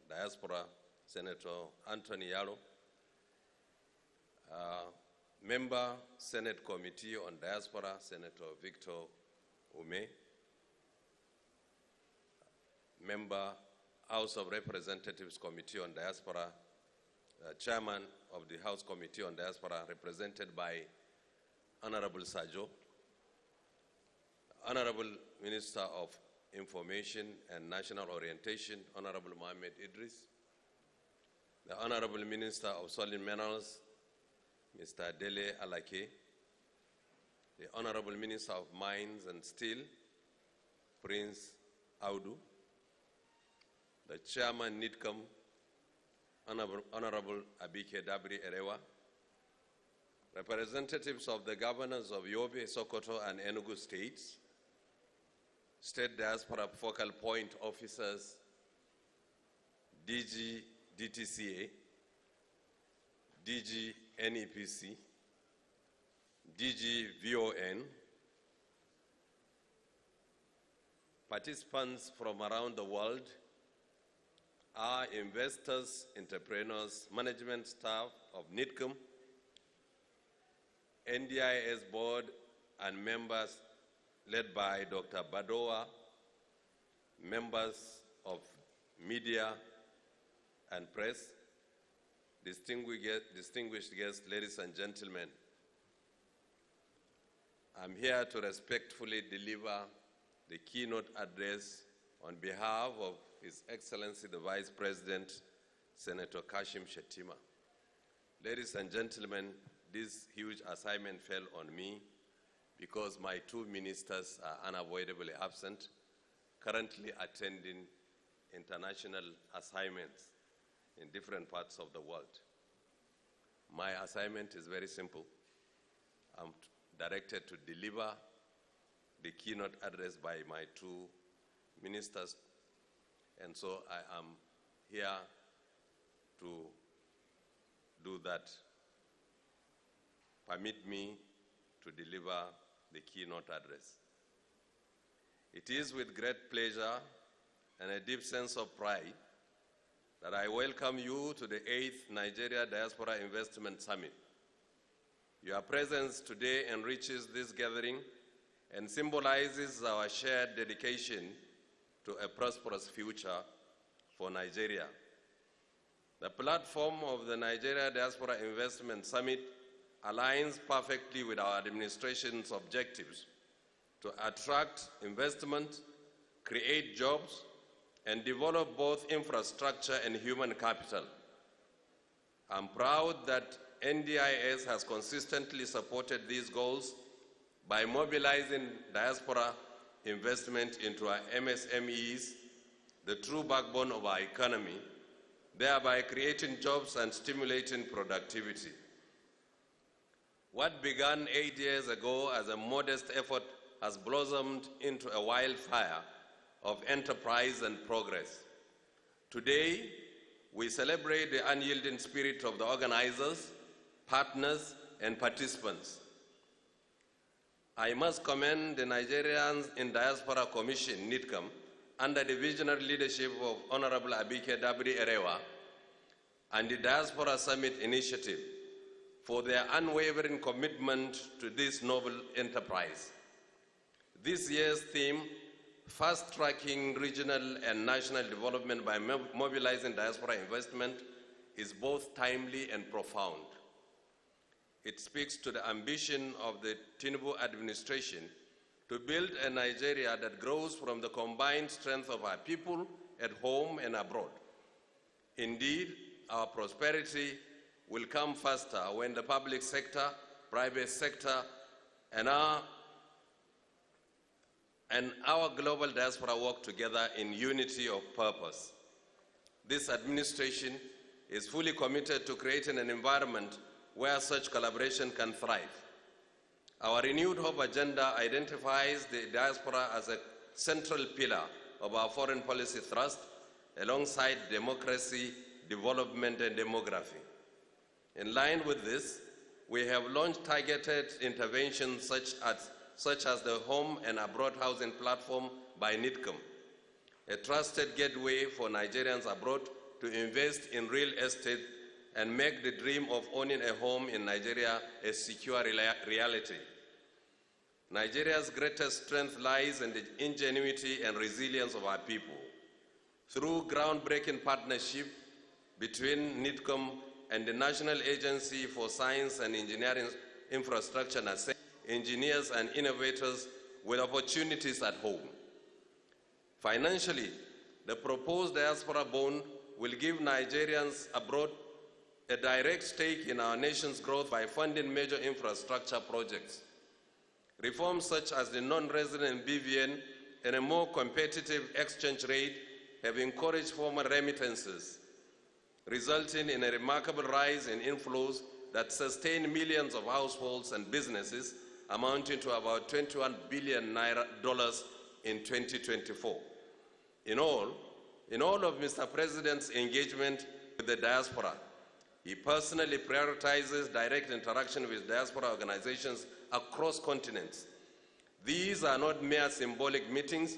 Diaspora, Senator Anthony Yaro, Member Senate Committee on Diaspora, Senator Victor Ume, Member House of Representatives Committee on Diaspora, Chairman of the House Committee on Diaspora, represented by Honorable Sajo, Honorable Minister of Information and National Orientation, Honorable Mohammed Idris, the Honorable Minister of Solid Minerals, Mr. Dele Alake, the Honorable Minister of Mines and Steel, Prince Audu, the Chairman NIDCAM, Honorable Abike Dabri Erewa, representatives of the governors of Yobe, Sokoto, and Enugu states, State Diaspora Focal Point Officers, DG DTCA, DG NEPC, DG VON, participants from around the world, our investors, entrepreneurs, management staff of NIDCAM, NDIS board and members led by Dr. Badoa, members of media and press, distinguished guests, ladies and gentlemen. I'm here to respectfully deliver the keynote address on behalf of His Excellency the Vice President, Senator Kashim Shettima. Ladies and gentlemen, this huge assignment fell on me because my two ministers are unavoidably absent, currently attending international assignments in different parts of the world. My assignment is very simple. I'm directed to deliver the keynote address by my two ministers, and so I am here to do that. Permit me to deliver the keynote address. It is with great pleasure and a deep sense of pride that I welcome you to the 8th Nigeria Diaspora Investment Summit. Your presence today enriches this gathering and symbolizes our shared dedication to a prosperous future for Nigeria. The platform of the Nigeria Diaspora Investment Summit aligns perfectly with our administration's objectives to attract investment, create jobs, and develop both infrastructure and human capital. I'm proud that NDIS has consistently supported these goals by mobilizing diaspora investment into our MSMEs, the true backbone of our economy, thereby creating jobs and stimulating productivity. What began 8 years ago as a modest effort has blossomed into a wildfire of enterprise and progress. Today, we celebrate the unyielding spirit of the organizers, partners, and participants. I must commend the Nigerians in Diaspora Commission, NIDCOM, under the visionary leadership of Honorable Abike Dabiri Erewa, and the Diaspora Summit Initiative for their unwavering commitment to this noble enterprise. This year's theme, fast-tracking regional and national development by mobilizing diaspora investment, is both timely and profound. It speaks to the ambition of the Tinubu administration to build a Nigeria that grows from the combined strength of our people at home and abroad. Indeed, our prosperity will come faster when the public sector, private sector, and our global diaspora work together in unity of purpose. This administration is fully committed to creating an environment where such collaboration can thrive. Our renewed hope agenda identifies the diaspora as a central pillar of our foreign policy thrust, alongside democracy, development, and demography. In line with this, we have launched targeted interventions such as the Home and Abroad Housing Platform by NIDCOM, a trusted gateway for Nigerians abroad to invest in real estate and make the dream of owning a home in Nigeria a secure reality. Nigeria's greatest strength lies in the ingenuity and resilience of our people. Through groundbreaking partnership between NIDCOM and the National Agency for Science and Engineering Infrastructure, NASA, engineers and innovators with opportunities at home. Financially, the proposed diaspora bond will give Nigerians abroad a direct stake in our nation's growth by funding major infrastructure projects. Reforms such as the non-resident BVN and a more competitive exchange rate have encouraged formal remittances, resulting in a remarkable rise in inflows that sustain millions of households and businesses, amounting to about $21 billion in 2024. In all of Mr. President's engagement with the diaspora, he personally prioritizes direct interaction with diaspora organizations across continents. These are not mere symbolic meetings,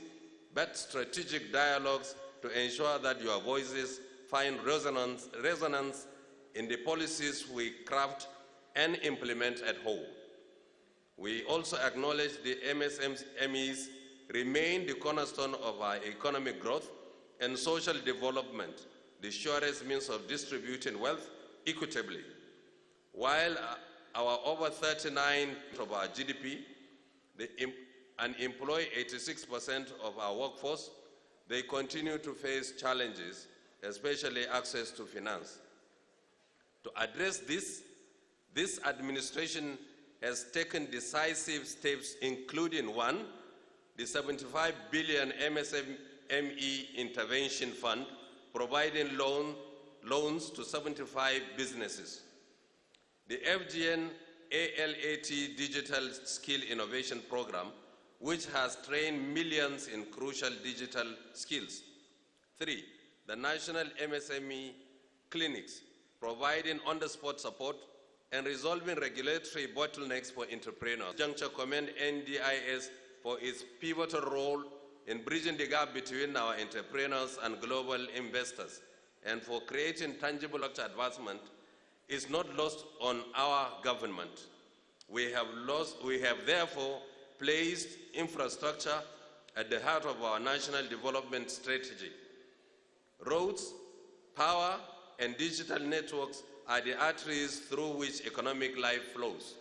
but strategic dialogues to ensure that your voices find resonance in the policies we craft and implement at home. We also acknowledge the MSMEs remain the cornerstone of our economic growth and social development, the surest means of distributing wealth equitably. While our over 39% of our GDP and employ 86% of our workforce, they continue to face challenges, especially access to finance. To address this administration has taken decisive steps, including one, the 75 billion MSME Intervention Fund, providing loans to 75 businesses. The FGN ALAT Digital Skill Innovation Program, which has trained millions in crucial digital skills. 3, the National MSME Clinics, providing on-the-spot support and resolving regulatory bottlenecks for entrepreneurs. Juncture commend NDIS for its pivotal role in bridging the gap between our entrepreneurs and global investors, and for creating tangible advancement is not lost on our government. We have therefore placed infrastructure at the heart of our national development strategy. Roads, power, and digital networks are the arteries through which economic life flows.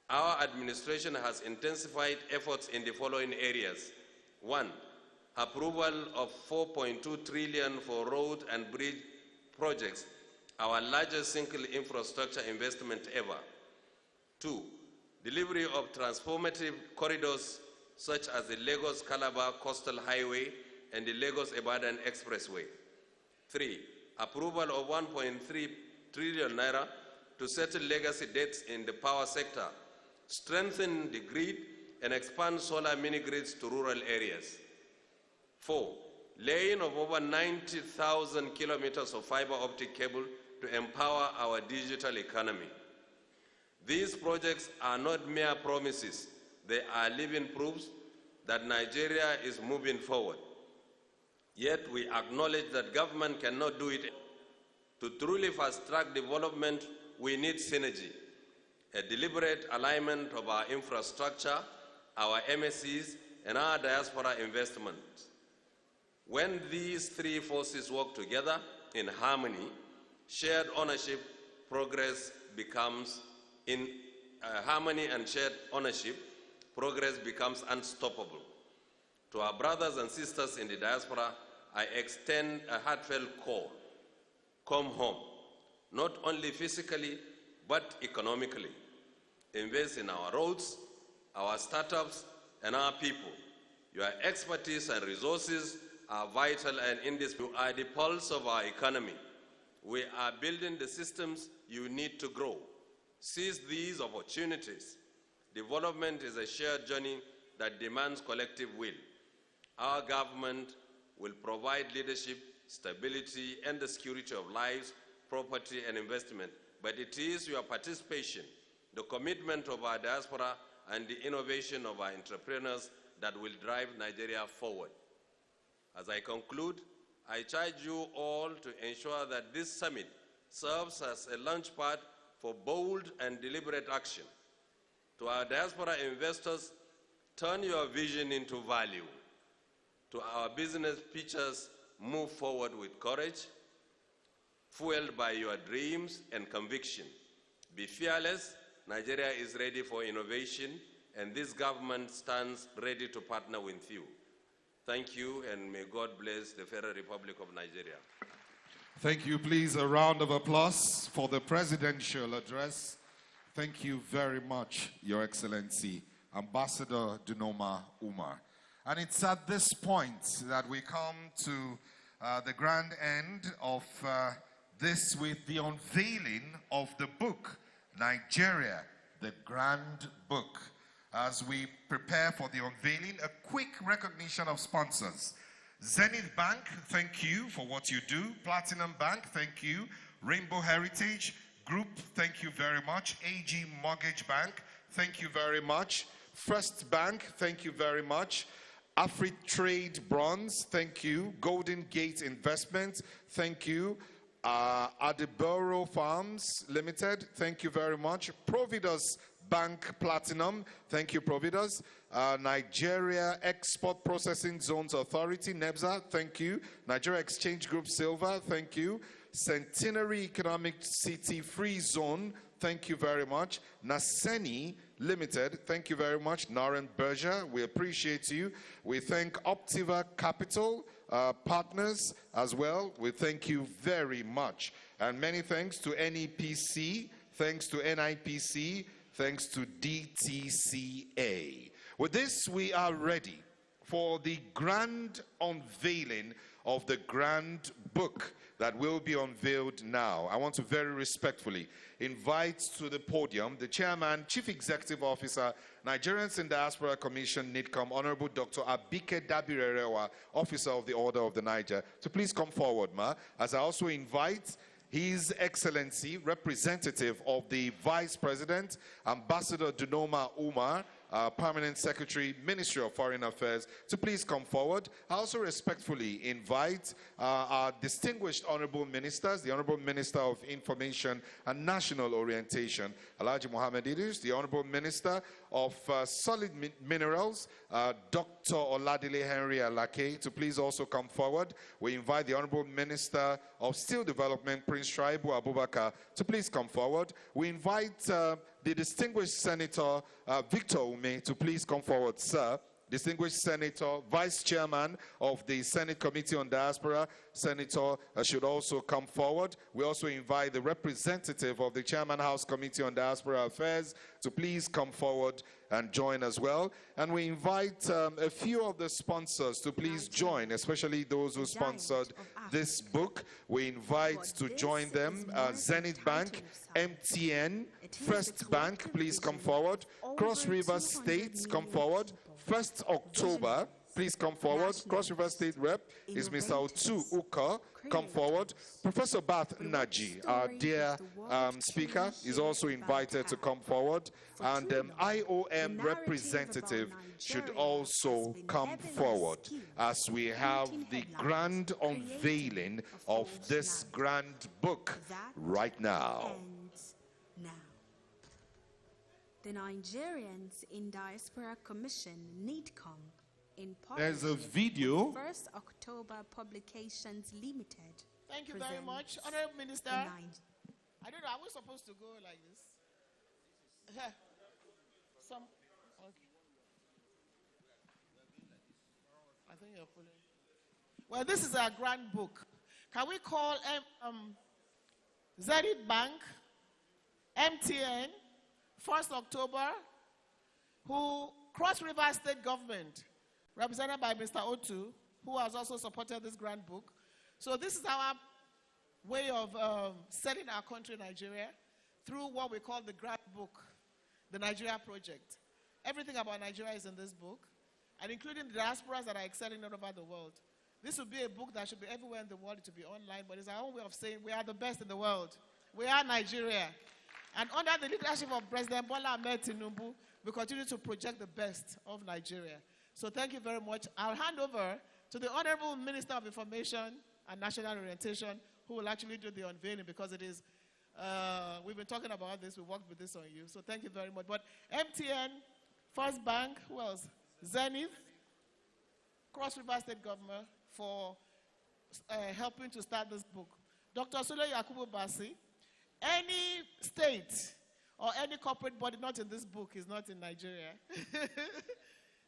Our administration has intensified efforts in the following areas. 1, approval of 4.2 trillion for road and bridge projects our largest single infrastructure investment ever. 2, delivery of transformative corridors such as the Lagos-Calabar Coastal Highway and the Lagos-Ibadan Expressway. 3, approval of 1.3 trillion naira to settle legacy debts in the power sector, strengthen the grid, and expand solar mini-grids to rural areas. 4, laying of over 90,000 kilometers of fiber optic cable to empower our digital economy. These projects are not mere promises. They are living proofs that Nigeria is moving forward. Yet we acknowledge that government cannot do it. To truly fast-track development, we need synergy, a deliberate alignment of our infrastructure, our MSCs, and our diaspora investments. When these three forces work together in harmony, shared ownership, progress becomes progress becomes unstoppable. To our brothers and sisters in the diaspora, I extend a heartfelt call. Come home, not only physically, but economically. Invest in our roads, our startups, and our people. Your expertise and resources are vital and indispensable. You are the pulse of our economy. We are building the systems you need to grow. Seize these opportunities. Development is a shared journey that demands collective will. Our government will provide leadership, stability, and the security of lives, property, and investment. But it is your participation, the commitment of our diaspora, and the innovation of our entrepreneurs that will drive Nigeria forward. As I conclude, I charge you all to ensure that this summit serves as a launchpad for bold and deliberate action. To our diaspora investors, turn your vision into value. To our business pitchers, move forward with courage, fueled by your dreams and conviction. Be fearless. Nigeria is ready for innovation, and this government stands ready to partner with you. Thank you, and may God bless the Federal Republic of Nigeria. Thank you. Please, a round of applause for the presidential address. Thank you very much, Your Excellency, Ambassador Dunoma Umar. And it's at this point that we come to the grand end of this with the unveiling of the book, Nigeria, the Grand Book. As we prepare for the unveiling, a quick recognition of sponsors. Zenith Bank, thank you for what you do. Platinum Bank, thank you. Rainbow Heritage Group, thank you very much. AG Mortgage Bank, thank you very much. First Bank, thank you very much. AfriTrade Bronze, thank you. Golden Gate Investments, thank you. Adiboro Farms Limited, thank you very much. Providus Bank Platinum, thank you, Providus. Nigeria Export Processing Zones Authority, NEBZA, thank you. Nigeria Exchange Group Silver, thank you. Centenary Economic City Free Zone, thank you very much. Naseni Limited, thank you very much. Naren Berger, we appreciate you. We thank Optiva Capital partners as well. We thank you very much. And many thanks to NEPC, thanks to NIPC, thanks to DTCA. With this, we are ready for the grand unveiling of the Grand Book that will be unveiled now. I want to very respectfully invite to the podium the Chairman, Chief Executive Officer, Nigerians in Diaspora Commission, NIDCOM, Honorable Dr. Abike Dabirerewa, Officer of the Order of the Niger, to please come forward, ma, as I also invite His Excellency, representative of the Vice President, Ambassador Dunoma Umar, Permanent Secretary, Ministry of Foreign Affairs, to please come forward. I also respectfully invite our distinguished Honorable Ministers, the Honorable Minister of Information and National Orientation, Alhaji Mohammed Idris, the Honorable Minister of Solid Minerals, Dr. Oladile Henry Alake, to please also come forward. We invite the Honorable Minister of Steel Development, Prince Shaibu Abubakar, to please come forward. We invite the distinguished Senator Victor Ume to please come forward, sir. distinguished senator, vice chairman of the Senate Committee on Diaspora, Senator should also come forward. We also invite the representative of the Chairman House Committee on Diaspora Affairs to please come forward and join as well. And we invite a few of the sponsors to please join, especially those who sponsored this book. We invite to join them Zenith Bank, MTN, First Bank, please come forward. Cross River State, come forward. 1st October, please come forward. Cross River State Rep is Mr. Otu Uka. Come forward. Professor Bath Naji, our dear speaker, is also invited to come forward. And IOM representative should also come forward as we have the grand unveiling of this grand book right now. The Nigerians in Diaspora Commission, NIDCOM, in There's a partnership video. with 1st October Publications Limited. Thank you very much. Honorable Minister, I don't know, are we supposed to go like this? Some, okay. I think you're pulling. Well, this is our grand book. Can we call Zenith Bank, MTN, 1st October, who Cross River State Government, represented by Mr. Otu, who has also supported this grand book. So this is our way of setting our country, Nigeria, through what we call the grand book, the Nigeria Project. Everything about Nigeria is in this book, and including the diasporas that are excelling all over the world. This would be a book that should be everywhere in the world to be online, but it's our own way of saying we are the best in the world. We are Nigeria. And under the leadership of President Bola Ahmed Tinubu, we continue to project the best of Nigeria. So thank you very much. I'll hand over to the Honorable Minister of Information and National Orientation, who will actually do the unveiling, because it is, we've been talking about this, we worked with this on you. So thank you very much. But MTN, First Bank, who else? Zenith, Cross River State Government for helping to start this book. Dr. Sule Yakubu Basi, any state or any corporate body not in this book is not in Nigeria.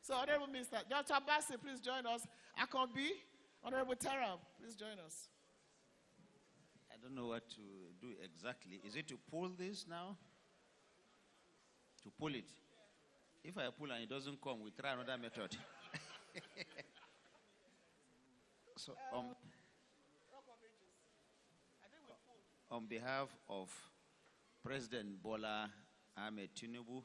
So, Honorable Minister, Dr. Basi, please join us. Akonbi, Honorable Terab, please join us. I don't know what to do exactly. Is it to pull this now? To pull it? If I pull and it doesn't come, we try another method. So, on behalf of President Bola Ahmed Tinubu,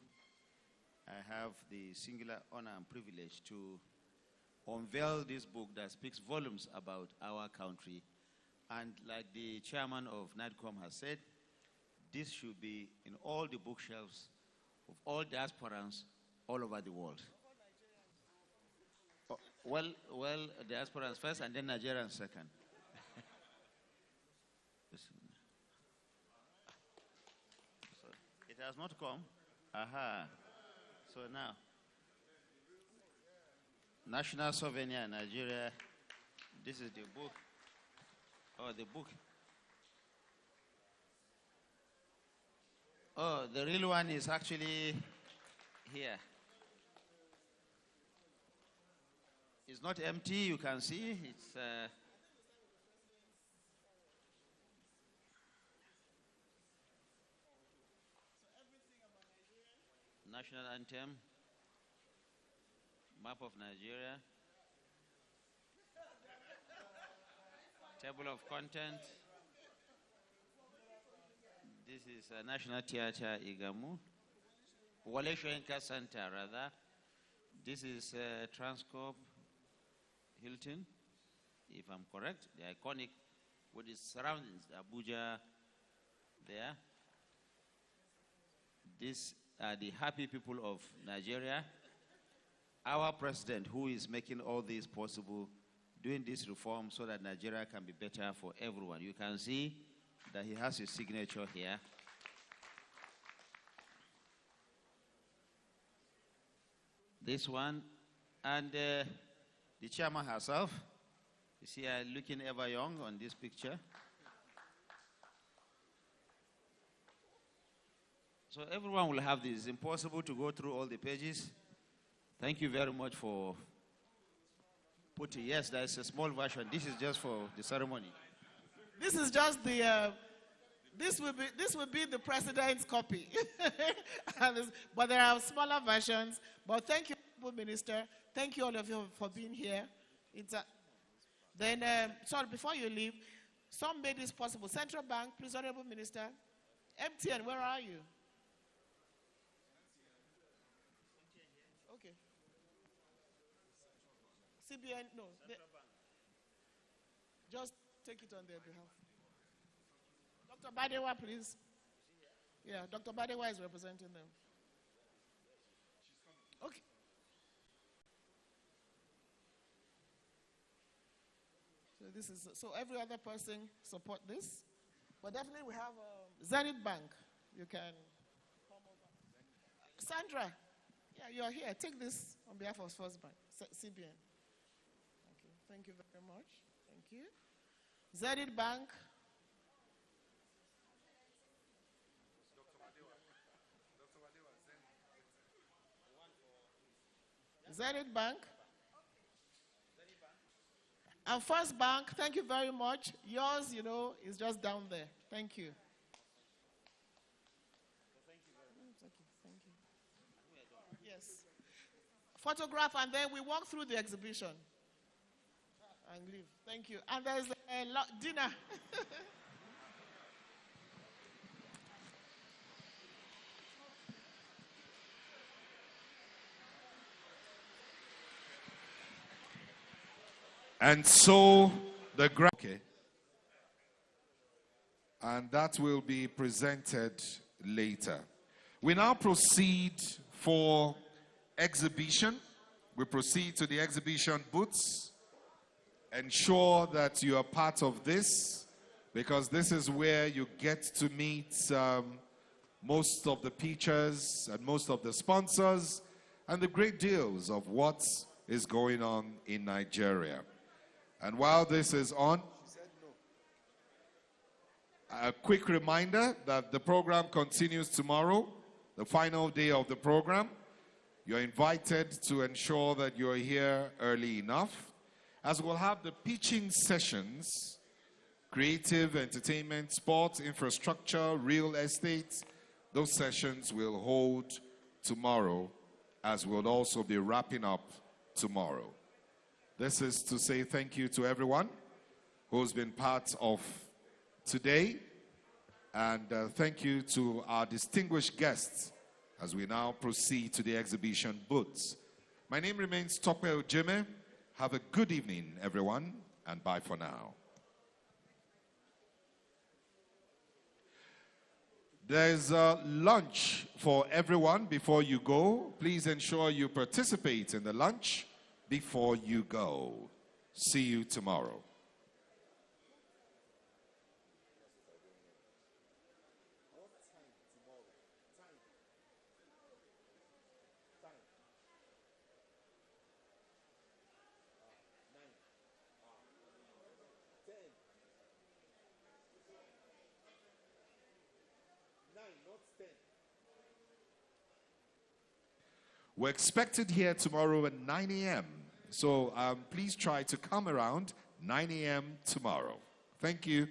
I have the singular honor and privilege to unveil this book that speaks volumes about our country. And like the chairman of NIDCOM has said, this should be in all the bookshelves of all diasporans all over the world. Well, diasporans first and then Nigerians second. So it has not come. Aha. So now, National Souvenir Nigeria, this is the book. Oh, the book. Oh, the real one is actually here. It's not empty, you can see. It's national anthem, map of Nigeria, table of content. This is a National Theatre Igamu, Wale Shoyinka Center rather. This is Transcorp Hilton, if I'm correct, the iconic with its surroundings, Abuja there. These are the happy people of Nigeria. Our president, who is making all this possible, doing this reform so that Nigeria can be better for everyone. You can see that he has his signature here. This one, and the chairman herself. You see her looking ever young on this picture. So everyone will have this. It's impossible to go through all the pages. Thank you very much for putting. Yes, there's a small version. This is just for the ceremony. This is just the. This will be the president's copy. But there are smaller versions. But thank you, Minister. Thank you all of you for being here. Sorry, before you leave, some made this possible. Central Bank, please, Honorable Minister. MTN, where are you? Okay. CBN, no. Just take it on their behalf. Dr. Badewa, please. Yeah, Dr. Badewa is representing them. Okay. So every other person support this. But definitely we have Zenith Bank. You can come over. Sandra, yeah, you're here. Take this on behalf of First Bank, CBN. Thank you very much. Thank you. Zenith Bank. Zenith Bank. And First Bank, thank you very much. Yours, is just down there. Thank you. Thank you. Yes. Photograph, and then we walk through the exhibition and leave. Thank you. And there's a dinner. And so the okay. And that will be presented later. We now proceed for exhibition. We proceed to the exhibition booths. Ensure that you are part of this, because this is where you get to meet most of the features and most of the sponsors and the great deals of what is going on in Nigeria. And while this is on, a quick reminder that the program continues tomorrow, the final day of the program. You're invited to ensure that you're here early enough, as we'll have the pitching sessions, creative, entertainment, sports, infrastructure, real estate. Those sessions will hold tomorrow, as we'll also be wrapping up tomorrow. This is to say thank you to everyone who's been part of today. And thank you to our distinguished guests as we now proceed to the exhibition booths. My name remains Tope Ojime. Have a good evening, everyone, and bye for now. There's a lunch for everyone before you go. Please ensure you participate in the lunch before you go. See you tomorrow. We're expected here tomorrow at 9 a.m. So please try to come around 9 a.m. tomorrow. Thank you.